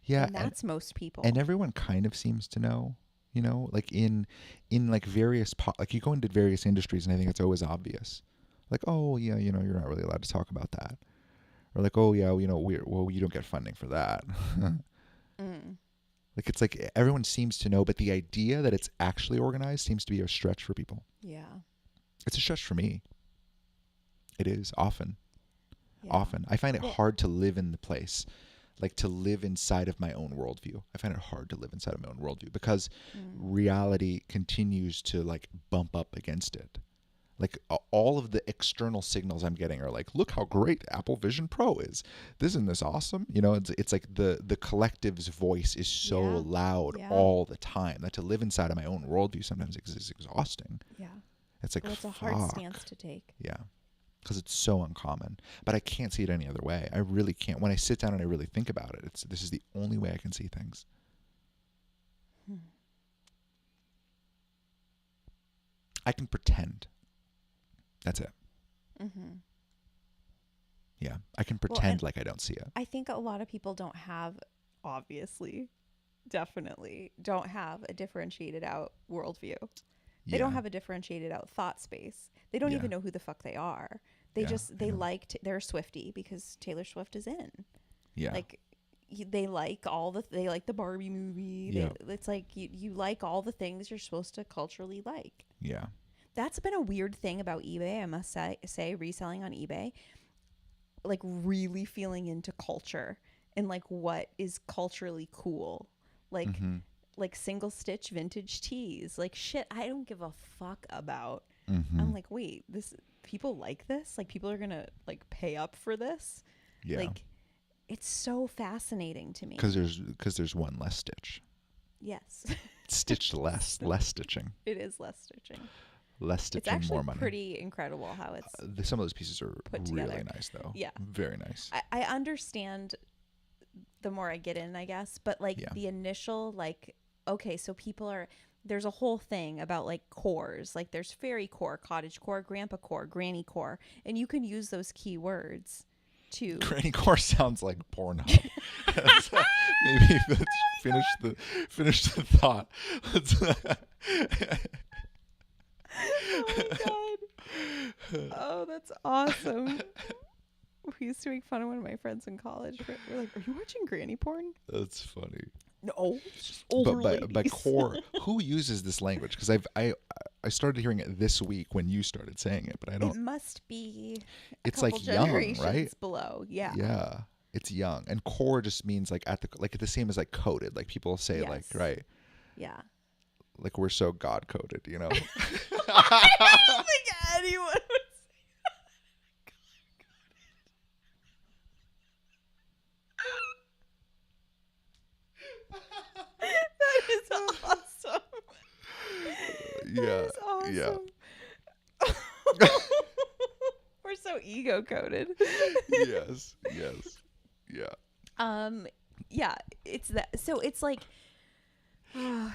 Yeah, and that's most people. And everyone kind of seems to know, you know, like in like various like you go into various industries, and I think it's always obvious, like, oh yeah, you know, you're not really allowed to talk about that, or like, oh yeah, you know, you don't get funding for that. Like it's like everyone seems to know, but the idea that it's actually organized seems to be a stretch for people. Yeah, it's a stretch for me. It is often. I find it hard to live in the place. Like to live inside of my own worldview. I find it hard to live inside of my own worldview because reality continues to like bump up against it. Like all of the external signals I'm getting are like, look how great Apple Vision Pro is. Isn't this awesome? You know, it's like the collective's voice is so Yeah. loud Yeah. all the time that to live inside of my own worldview sometimes is exhausting. Yeah. It's like, Well, it's a hard fuck. stance to take. Yeah. Because it's so uncommon. But I can't see it any other way. I really can't. When I sit down and I really think about it, this is the only way I can see things. Hmm. I can pretend. That's it. Mm-hmm. Yeah. I can Well, and pretend like I don't see it. I think a lot of people don't have, obviously, definitely don't have a differentiated out worldview. They don't Yeah. have a differentiated out thought space. They don't Yeah. even know who the fuck they are. They Yeah. just, I they know. liked, they're a Swiftie because Taylor Swift is in. Yeah. Like, they like they like the Barbie movie. Yeah. It's like you like all the things you're supposed to culturally like. Yeah. That's been a weird thing about eBay, I must say reselling on eBay. Like really feeling into culture and like what is culturally cool. Like Mm-hmm. like single stitch vintage tees. Like shit I don't give a fuck about. Mm-hmm. I'm like, wait, this people like this? Like people are going to like pay up for this? Yeah. Like it's so fascinating to me. Because there's one less stitch. Yes. Stitched less. Less stitching. It is less stitching. Less It's stitching, actually more money. pretty incredible how it's Some of those pieces are put really together. nice, though. Yeah. Very nice. I understand the more I get in, I guess, but like Yeah. the initial, like, okay, so people are, there's a whole thing about like cores, like there's fairy core, cottage core, grandpa core, granny core, and you can use those keywords to. Granny core sounds like Pornhub. Maybe let's finish the thought. Oh my god. Oh, that's awesome. We used to make fun of one of my friends in college. We're like, are you watching granny porn? That's funny. No, it's just older But by ladies. core, who uses this language? Because I started hearing it this week when you started saying it, but I It don't. must be a It's couple like young, generations right? below. Yeah. Yeah, it's young, and core just means like the same as like coded. Like people say like Yes. right, Yeah. like we're so God coded, you know. I don't think anyone would say that is awesome. Yeah, That is awesome. yeah. We're so ego coded. Yes, yeah. Yeah, it's that. So it's like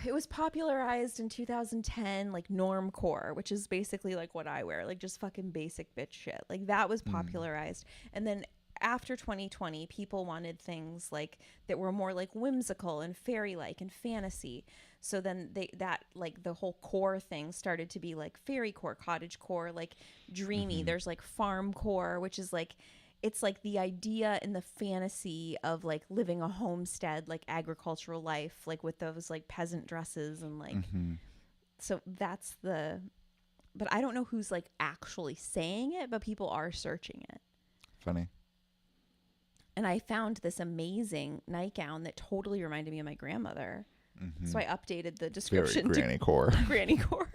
it was popularized in 2010, like normcore, which is basically like what I wear, like just fucking basic bitch shit. Like that was popularized. And then after 2020, people wanted things like that were more like whimsical and fairy-like and fantasy. So then that like the whole core thing started to be like fairy core, cottage core, like dreamy. There's like farm core, which is like it's like the idea and the fantasy of like living a homestead, like agricultural life, like with those like peasant dresses and like so that's the but I don't know who's like actually saying it, but people are searching it. Funny. And I found this amazing nightgown that totally reminded me of my grandmother. So I updated the description Very granny core. to granny core.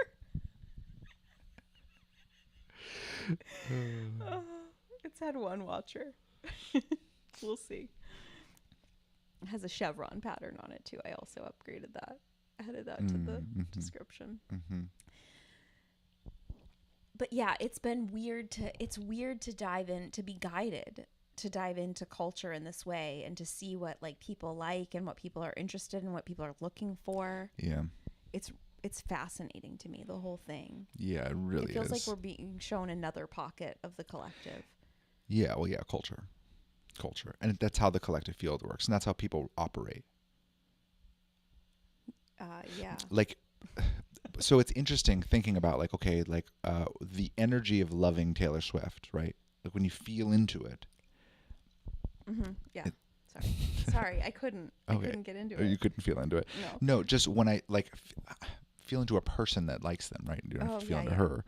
Oh, it's had one watcher. We'll see. It has a chevron pattern on it too. I also upgraded that. Added that to the description. But yeah, it's weird to dive in, to be guided, to dive into culture in this way and to see what like people like and what people are interested in, what people are looking for. Yeah. It's fascinating to me, the whole thing. Yeah, it really It feels is. like we're being shown another pocket of the collective. Yeah, well, yeah, culture. And that's how the collective field works, and that's how people operate. Yeah. Like, so it's interesting thinking about like, okay, like the energy of loving Taylor Swift, right? Like when you feel into it. Yeah. Sorry, I couldn't get into it. You couldn't feel into it. No. No, just when I like feel into a person that likes them, right? You don't have to feel yeah, into yeah. her,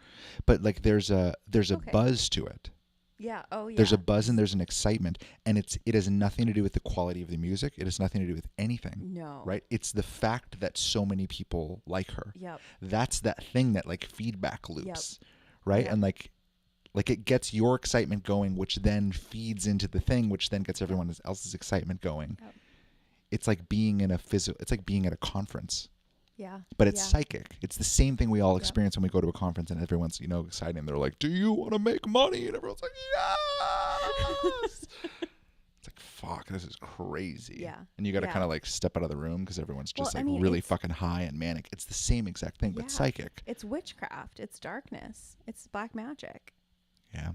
but like there's a Okay. buzz to it. Yeah. Oh, yeah. There's a buzz and there's an excitement, and it has nothing to do with the quality of the music. It has nothing to do with anything. No. Right? It's the fact that so many people like her. Yep. That's that thing that like feedback loops. right? Yeah. And like it gets your excitement going, which then feeds into the thing, which then gets Yep. everyone else's excitement going. Yep. It's like being in a it's like being at a conference, Yeah. but it's Yeah. psychic. It's the same thing we all Yep. experience when we go to a conference and everyone's, excited and they're like, "Do you want to make money?" And everyone's like, "Yes." It's like, fuck, this is crazy. Yeah. And you got to kind Yeah. of like step out of the room because everyone's Well, just I like mean, really it's fucking high and manic. It's the same exact thing, but yeah. psychic. It's witchcraft. It's darkness. It's black magic. Yeah.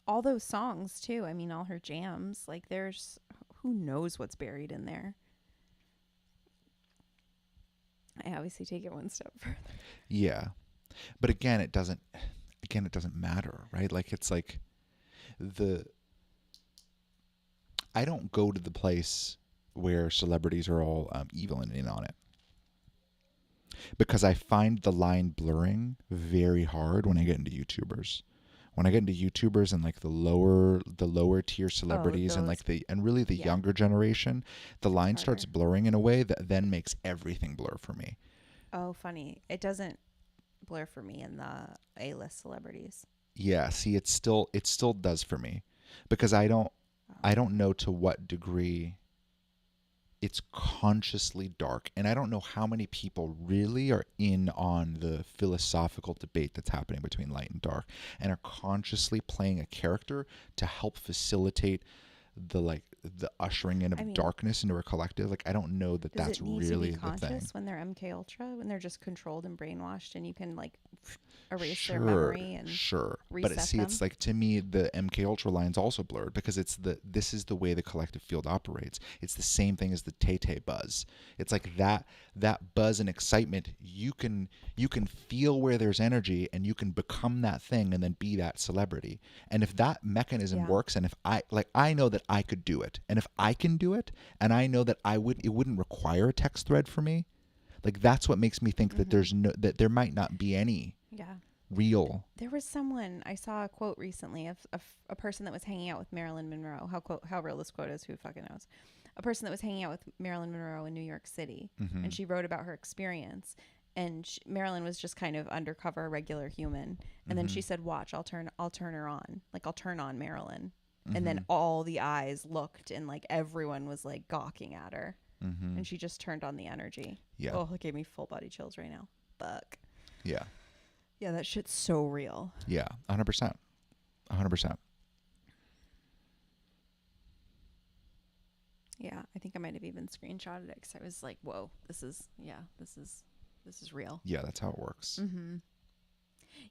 All those songs too. I mean, all her jams. Like, there's who knows what's buried in there. I obviously take it one step further. Yeah. But again, it doesn't matter, right? Like it's like the I don't go to the place where celebrities are all evil and in on it because I find the line blurring very hard when I get into YouTubers. When I get into YouTubers and like the lower tier celebrities and those. like and really the Yeah. younger generation, the line starts Harder. blurring in a way that then makes everything blur for me. Oh, funny. It doesn't blur for me in the A-list celebrities. Yeah, see, it still does for me because I don't Oh. I don't know to what degree it's consciously dark, and I don't know how many people really are in on the philosophical debate that's happening between light and dark and are consciously playing a character to help facilitate the ushering in I of mean, darkness into a collective. Like I don't know that does that's it need to really be the thing. conscious when they're MK Ultra, when they're just controlled and brainwashed, and you can like erase their Sure, memory and sure. But reset see, them? it's like to me the MK Ultra line's also blurred because this is the way the collective field operates. It's the same thing as the Tay buzz. It's like that buzz and excitement. You can feel where there's energy and you can become that thing and then be that celebrity. And if that mechanism Yeah. works, and if I know that I could do it, and if I can do it, and I know that it wouldn't require a text thread for me. Like that's what makes me think that that there might not be any Yeah. real. There was someone, I saw a quote recently of a person that was hanging out with Marilyn Monroe. How real this quote is, who fucking knows? A person that was hanging out with Marilyn Monroe in New York City, Mm-hmm. and she wrote about her experience. And Marilyn was just kind of undercover, a regular human. And then she said, "Watch, I'll turn her on. Like I'll turn on Marilyn." And then all the eyes looked, and like everyone was like gawking at her. Mm-hmm. And she just turned on the energy. Yeah. Oh, it gave me full body chills right now. Fuck. Yeah. Yeah, that shit's so real. Yeah. 100%. 100%. Yeah, I think I might have even screenshotted it because I was like, "Whoa, this is real." Yeah, that's how it works. Mm-hmm.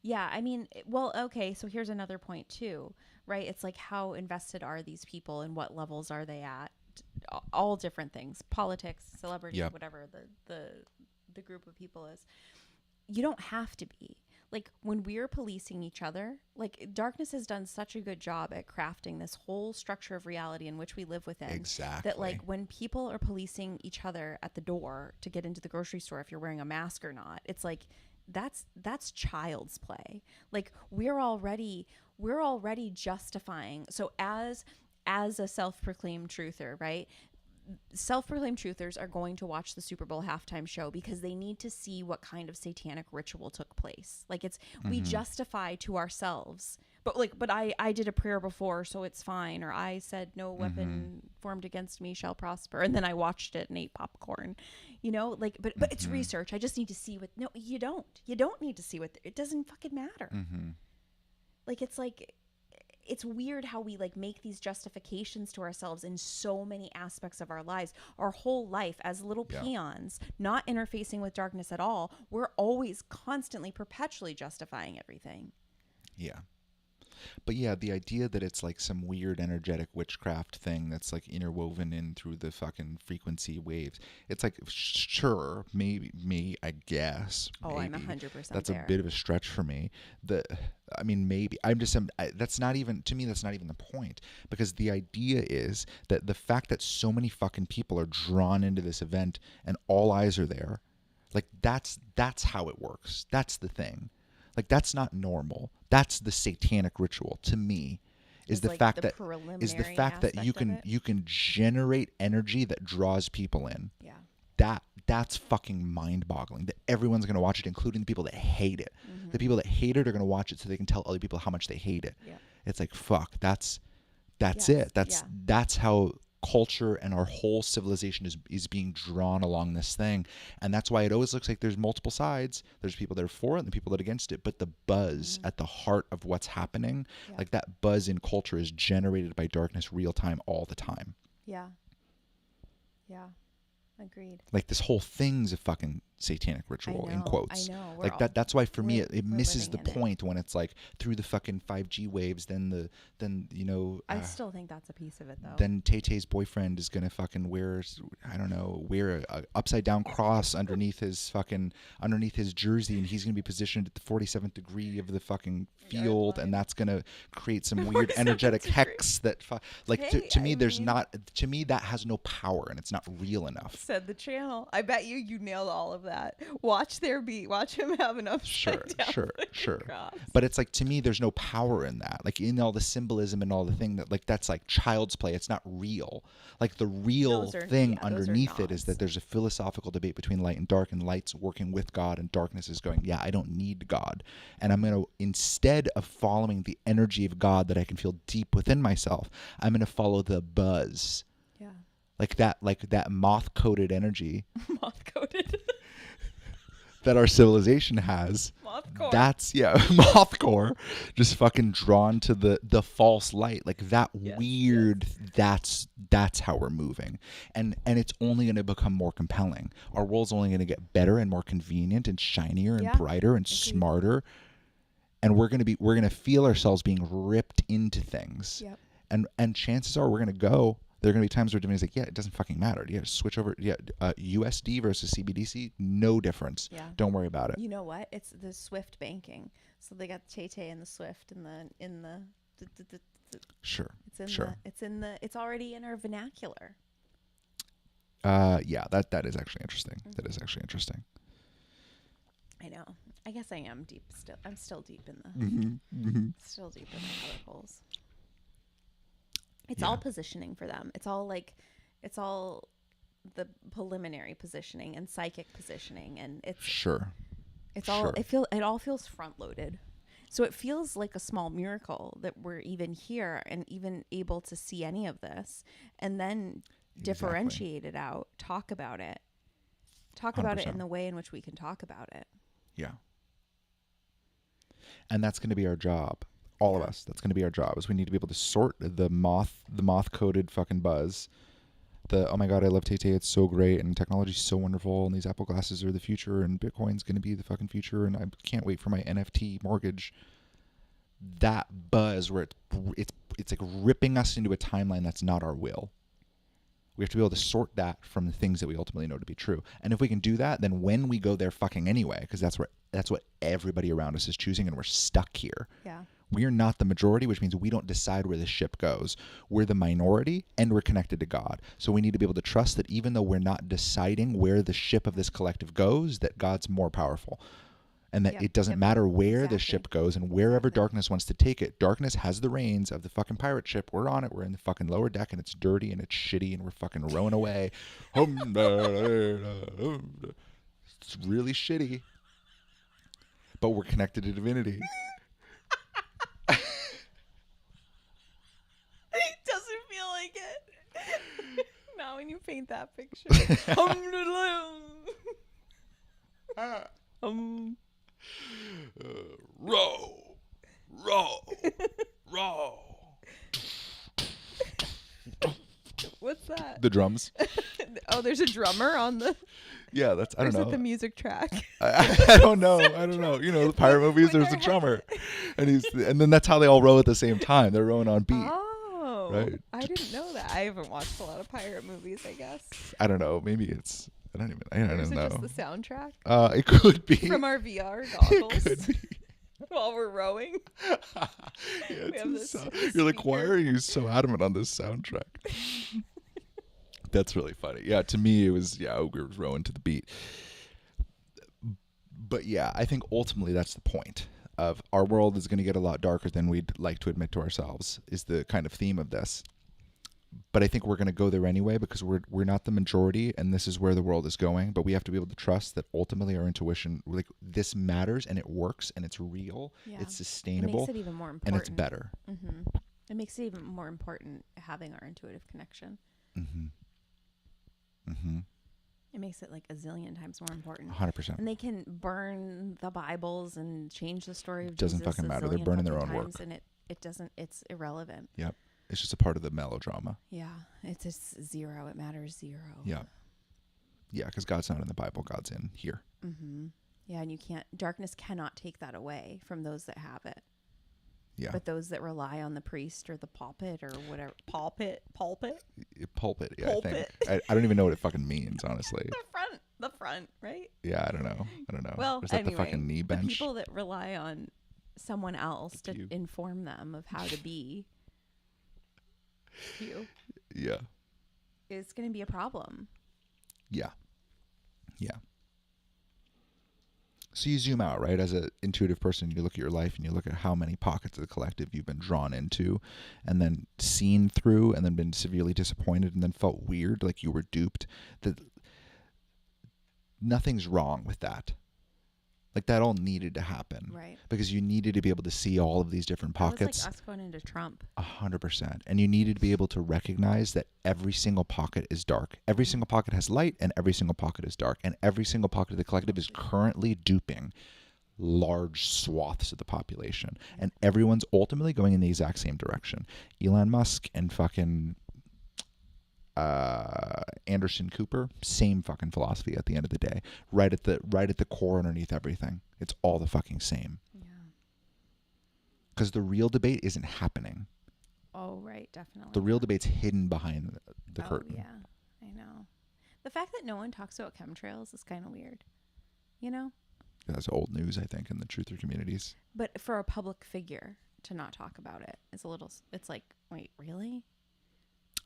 Yeah, I mean, well, okay. So here's another point too, right? It's like, how invested are these people, and what levels are they at? All different things, politics, celebrities, Yep. whatever the group of people is. You don't have to be. Like when we're policing each other, like darkness has done such a good job at crafting this whole structure of reality in which we live within. Exactly. That like when people are policing each other at the door to get into the grocery store, if you're wearing a mask or not, it's like that's child's play. Like we're already justifying. So as a self-proclaimed truther, right? Self-proclaimed truthers are going to watch the Super Bowl halftime show because they need to see what kind of satanic ritual took place. Like it's we justify to ourselves, but I did a prayer before, so it's fine, or I said no weapon formed against me shall prosper, and then I watched it and ate popcorn. Like but it's research. I just need to see what. No, you don't need to see what. It doesn't fucking matter. Like it's weird how we like make these justifications to ourselves in so many aspects of our lives. Our whole life as little peons, not interfacing with darkness at all, we're always constantly perpetually justifying everything. Yeah. But yeah, the idea that it's like some weird energetic witchcraft thing that's like interwoven in through the fucking frequency waves. It's like, sure, maybe, I guess. Oh, I'm maybe. 100% That's there. a bit of a stretch for me. Maybe. That's not even, to me, that's not even the point. Because the idea is that the fact that so many fucking people are drawn into this event and all eyes are there, like that's how it works. That's the thing. Like that's not normal. That's the satanic ritual to me. Is the like fact the that preliminary you aspect of can it. you can generate energy that draws people in. Yeah. that's fucking mind-boggling that everyone's going to watch it, including the people that hate it. Mm-hmm. The people that hate it are going to watch it so they can tell other people how much they hate it. Yeah. It's like, fuck, that's Yes. it. Yeah. That's how culture and our whole civilization is being drawn along this thing. And that's why it always looks like there's multiple sides. There's people that are for it and the people that are against it. But the buzz at the heart of what's happening, like that buzz in culture is generated by darkness real time all the time. Yeah. Yeah. Agreed. Like this whole thing's a fucking satanic ritual in quotes. I know. Like that's why for me it misses the living in point when it's like through the fucking 5G waves, then you know I still think that's a piece of it though. then Tay-Tay's boyfriend is gonna fucking wear a upside down cross underneath his jersey, and he's gonna be positioned at the 47th degree of the fucking field, and that's gonna create some weird energetic hex that to me that has no power and it's not real enough. Said the channel. I bet you nailed all of that. Watch him have enough. Sure. But it's like, to me, there's no power in that. Like in all the symbolism and all the thing that, like, that's like child's play. It's not real. Like the real thing underneath it is that there's a philosophical debate between light and dark, and light's working with God and darkness is going, yeah, I don't need God. And I'm going to, instead of following the energy of God that I can feel deep within myself, I'm going to follow the buzz. Yeah. Like that moth-coated energy. Moth-coated. That our civilization has. Mothcore. That's mothcore, just fucking drawn to the false light, like that. Weird. That's how we're moving, and it's only going to become more compelling. Our world's only going to get better and more convenient and shinier and brighter and smarter, and we're going to feel ourselves being ripped into things. And chances are we're going to go. There are going to be times where Dominique's like, yeah, it doesn't fucking matter. Yeah, switch over. Yeah, USD versus CBDC, no difference. Yeah. Don't worry about it. You know what? It's the Swift banking. So they got Tay-Tay and the Swift in the Sure. It's already in our vernacular. Yeah, that is actually interesting. Mm-hmm. That is actually interesting. I know. I guess I am deep still. I'm still deep in still deep in the protocols. It's all positioning for them. It's all the preliminary positioning and psychic positioning, and it's it all feels front loaded. So it feels like a small miracle that we're even here and even able to see any of this, and then differentiate it out, talk about it in the way in which we can talk about it. Yeah. And that's going to be our job. All of us. That's going to be our job. Is we need to be able to sort the moth-coated fucking buzz. Oh my God, I love Tay-Tay. It's so great, and technology's so wonderful, and these Apple glasses are the future, and Bitcoin's going to be the fucking future, and I can't wait for my NFT mortgage. That buzz where it's like ripping us into a timeline that's not our will. We have to be able to sort that from the things that we ultimately know to be true. And if we can do that, then when we go there fucking anyway, because that's what everybody around us is choosing, and we're stuck here. Yeah. We are not the majority, which means we don't decide where the ship goes. We're the minority, and we're connected to God. So we need to be able to trust that even though we're not deciding where the ship of this collective goes, that God's more powerful. And that it doesn't matter where the ship goes, and wherever darkness wants to take it. Darkness has the reins of the fucking pirate ship. We're on it. We're in the fucking lower deck, and it's dirty, and it's shitty, and we're fucking rowing away. It's really shitty. But we're connected to divinity. Now when you paint that picture. Row. What's that? The drums. Oh, there's a drummer on the... Yeah, I don't know. Is it the music track? I don't know. You know, the pirate movies, there's a drummer. And then that's how they all row at the same time. They're rowing on beat. Oh, right. I didn't know that. I haven't watched a lot of pirate movies, I guess. I don't know. Maybe it's... I don't know. Is it just the soundtrack? It could be. From our VR goggles. It could be. While we're rowing. You're like, why are you so adamant on this soundtrack? That's really funny. Yeah, to me it was, we were rowing to the beat. But yeah, I think ultimately that's the point of our world is going to get a lot darker than we'd like to admit to ourselves, is the kind of theme of this. but I think we're going to go there anyway because we're not the majority, and this is where the world is going. But we have to be able to trust that ultimately our intuition, like this matters and it works and it's real, Yeah. it's It makes sustainable, it even more important. and it's better. It makes it even more important having our intuitive connection. It makes it like a zillion times more important. 100%. And they can burn the Bibles and change the story of Doesn't Jesus fucking a matter. They're zillion burning their fucking own times, work. and it doesn't. It's irrelevant. Yep. It's just a part of the melodrama. Yeah, it's just zero. It matters zero. Yeah. Yeah, because God's not in the Bible. God's in here. Yeah, and you can't. Darkness cannot take that away from those that have it. Yeah. But those that rely on the priest or the pulpit or whatever, pulpit, Pulpit. Yeah, Pulpit. I think. I don't even know what it fucking means, honestly. the front, right? Yeah, I don't know. Well, Or is that anyway, the fucking knee bench? the people that rely on someone else to pew. inform them of how to be you Yeah. is going to be a problem. Yeah. Yeah. So you zoom out, right? As an intuitive person, you look at your life and you look at how many pockets of the collective you've been drawn into and then seen through and then been severely disappointed and then felt weird, like you were duped. That nothing's wrong with that. Like that all needed to happen. Right. Because you needed to be able to see all of these different pockets. It's like us going into Trump. 100%. And you needed to be able to recognize that every single pocket is dark. Every single pocket has light and every single pocket is dark. And every single pocket of the collective is currently duping large swaths of the population. And everyone's ultimately going in the exact same direction. Elon Musk and fucking Anderson Cooper, same fucking philosophy at the end of the day. Right at the core underneath everything. It's all the fucking same. Yeah. Because the real debate isn't happening. Oh, right, definitely. The real debate's hidden behind the curtain. Yeah, I know. The fact that no one talks about chemtrails is kind of weird. You know? That's old news, I think, in the truther communities. But for a public figure to not talk about it is a little, it's like, wait, really?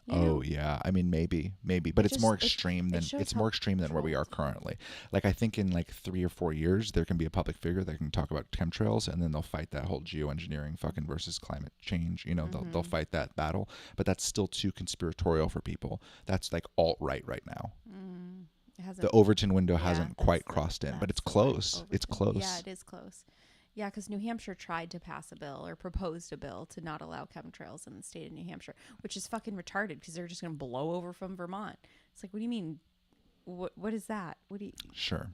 You know? Yeah. I mean, maybe, but it's more extreme than where we are currently. Like, I think in like 3 or 4 years, there can be a public figure that can talk about chemtrails, and then they'll fight that whole geoengineering fucking versus climate change. You know, they'll fight that battle, but that's still too conspiratorial for people. That's like alt-right right now. The Overton window hasn't quite crossed in, but it's close. It's close. Yeah, it is close. Yeah, because New Hampshire tried to pass a bill or proposed a bill to not allow chemtrails in the state of New Hampshire, which is fucking retarded because they're just going to blow over from Vermont. It's like, what do you mean? What is that? What do you? Sure.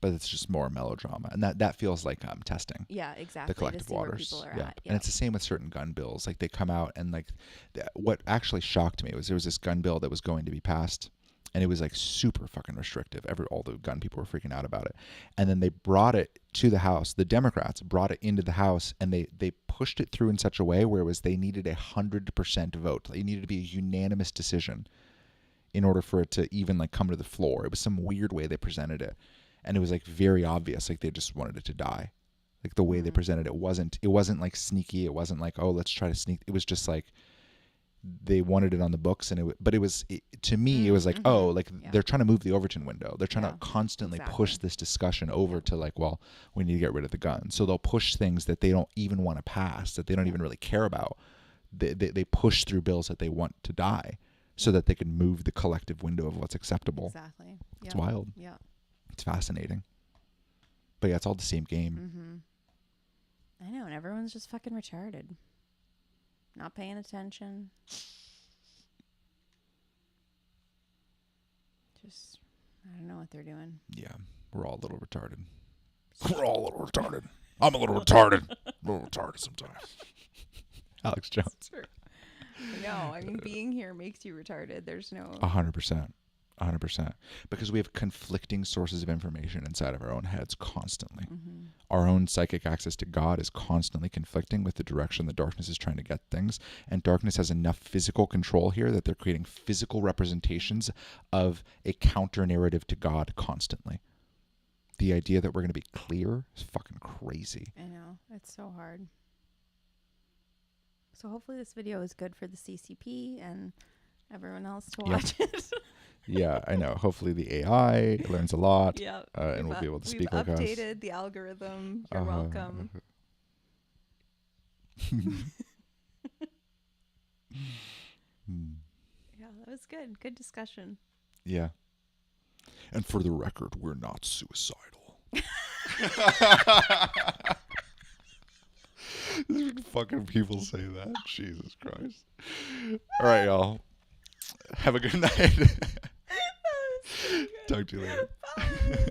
But it's just more melodrama, and that feels like testing. Yeah, exactly. The collective waters. Where people are yeah, at. and it's the same with certain gun bills. Like they come out and like, what actually shocked me was there was this gun bill that was going to be passed, and it was like super fucking restrictive. All the gun people were freaking out about it, and then they brought it to the House. The Democrats brought it into the House, and they pushed it through in such a way where it was they needed 100% vote. It needed to be a unanimous decision in order for it to even like come to the floor. It was some weird way they presented it. And it was like very obvious, like they just wanted it to die. Like the way they presented it wasn't like sneaky. It wasn't like, oh, let's try to sneak. It was just like they wanted it on the books, and to me it was like, oh, like they're trying to move the Overton window. They're trying to constantly push this discussion over to like, well, we need to get rid of the gun. So they'll push things that they don't even want to pass, that they don't even really care about. They push through bills that they want to die, so that they can move the collective window of what's acceptable. Exactly. It's wild. Yeah. It's fascinating. But yeah, it's all the same game. I know, and everyone's just fucking retarded. Not paying attention. Just, I don't know what they're doing. Yeah, we're all a little retarded. We're all a little retarded. I'm a little retarded. A little retarded sometimes. Alex Jones. No, I mean, being here makes you retarded. There's no... 100%. 100%. Because we have conflicting sources of information inside of our own heads constantly. Our own psychic access to God is constantly conflicting with the direction the darkness is trying to get things. And darkness has enough physical control here that they're creating physical representations of a counter narrative to God constantly. The idea that we're going to be clear is fucking crazy. I know. It's so hard. So hopefully this video is good for the CCP and everyone else to watch it. Yeah, I know. Hopefully the AI learns a lot, and we'll be able to speak like us. We've updated the algorithm. You're welcome. that was good. Good discussion. Yeah. And for the record, we're not suicidal. Fucking people say that. Jesus Christ. All right, y'all. Have a good night. That was so good. Talk to you later. Bye.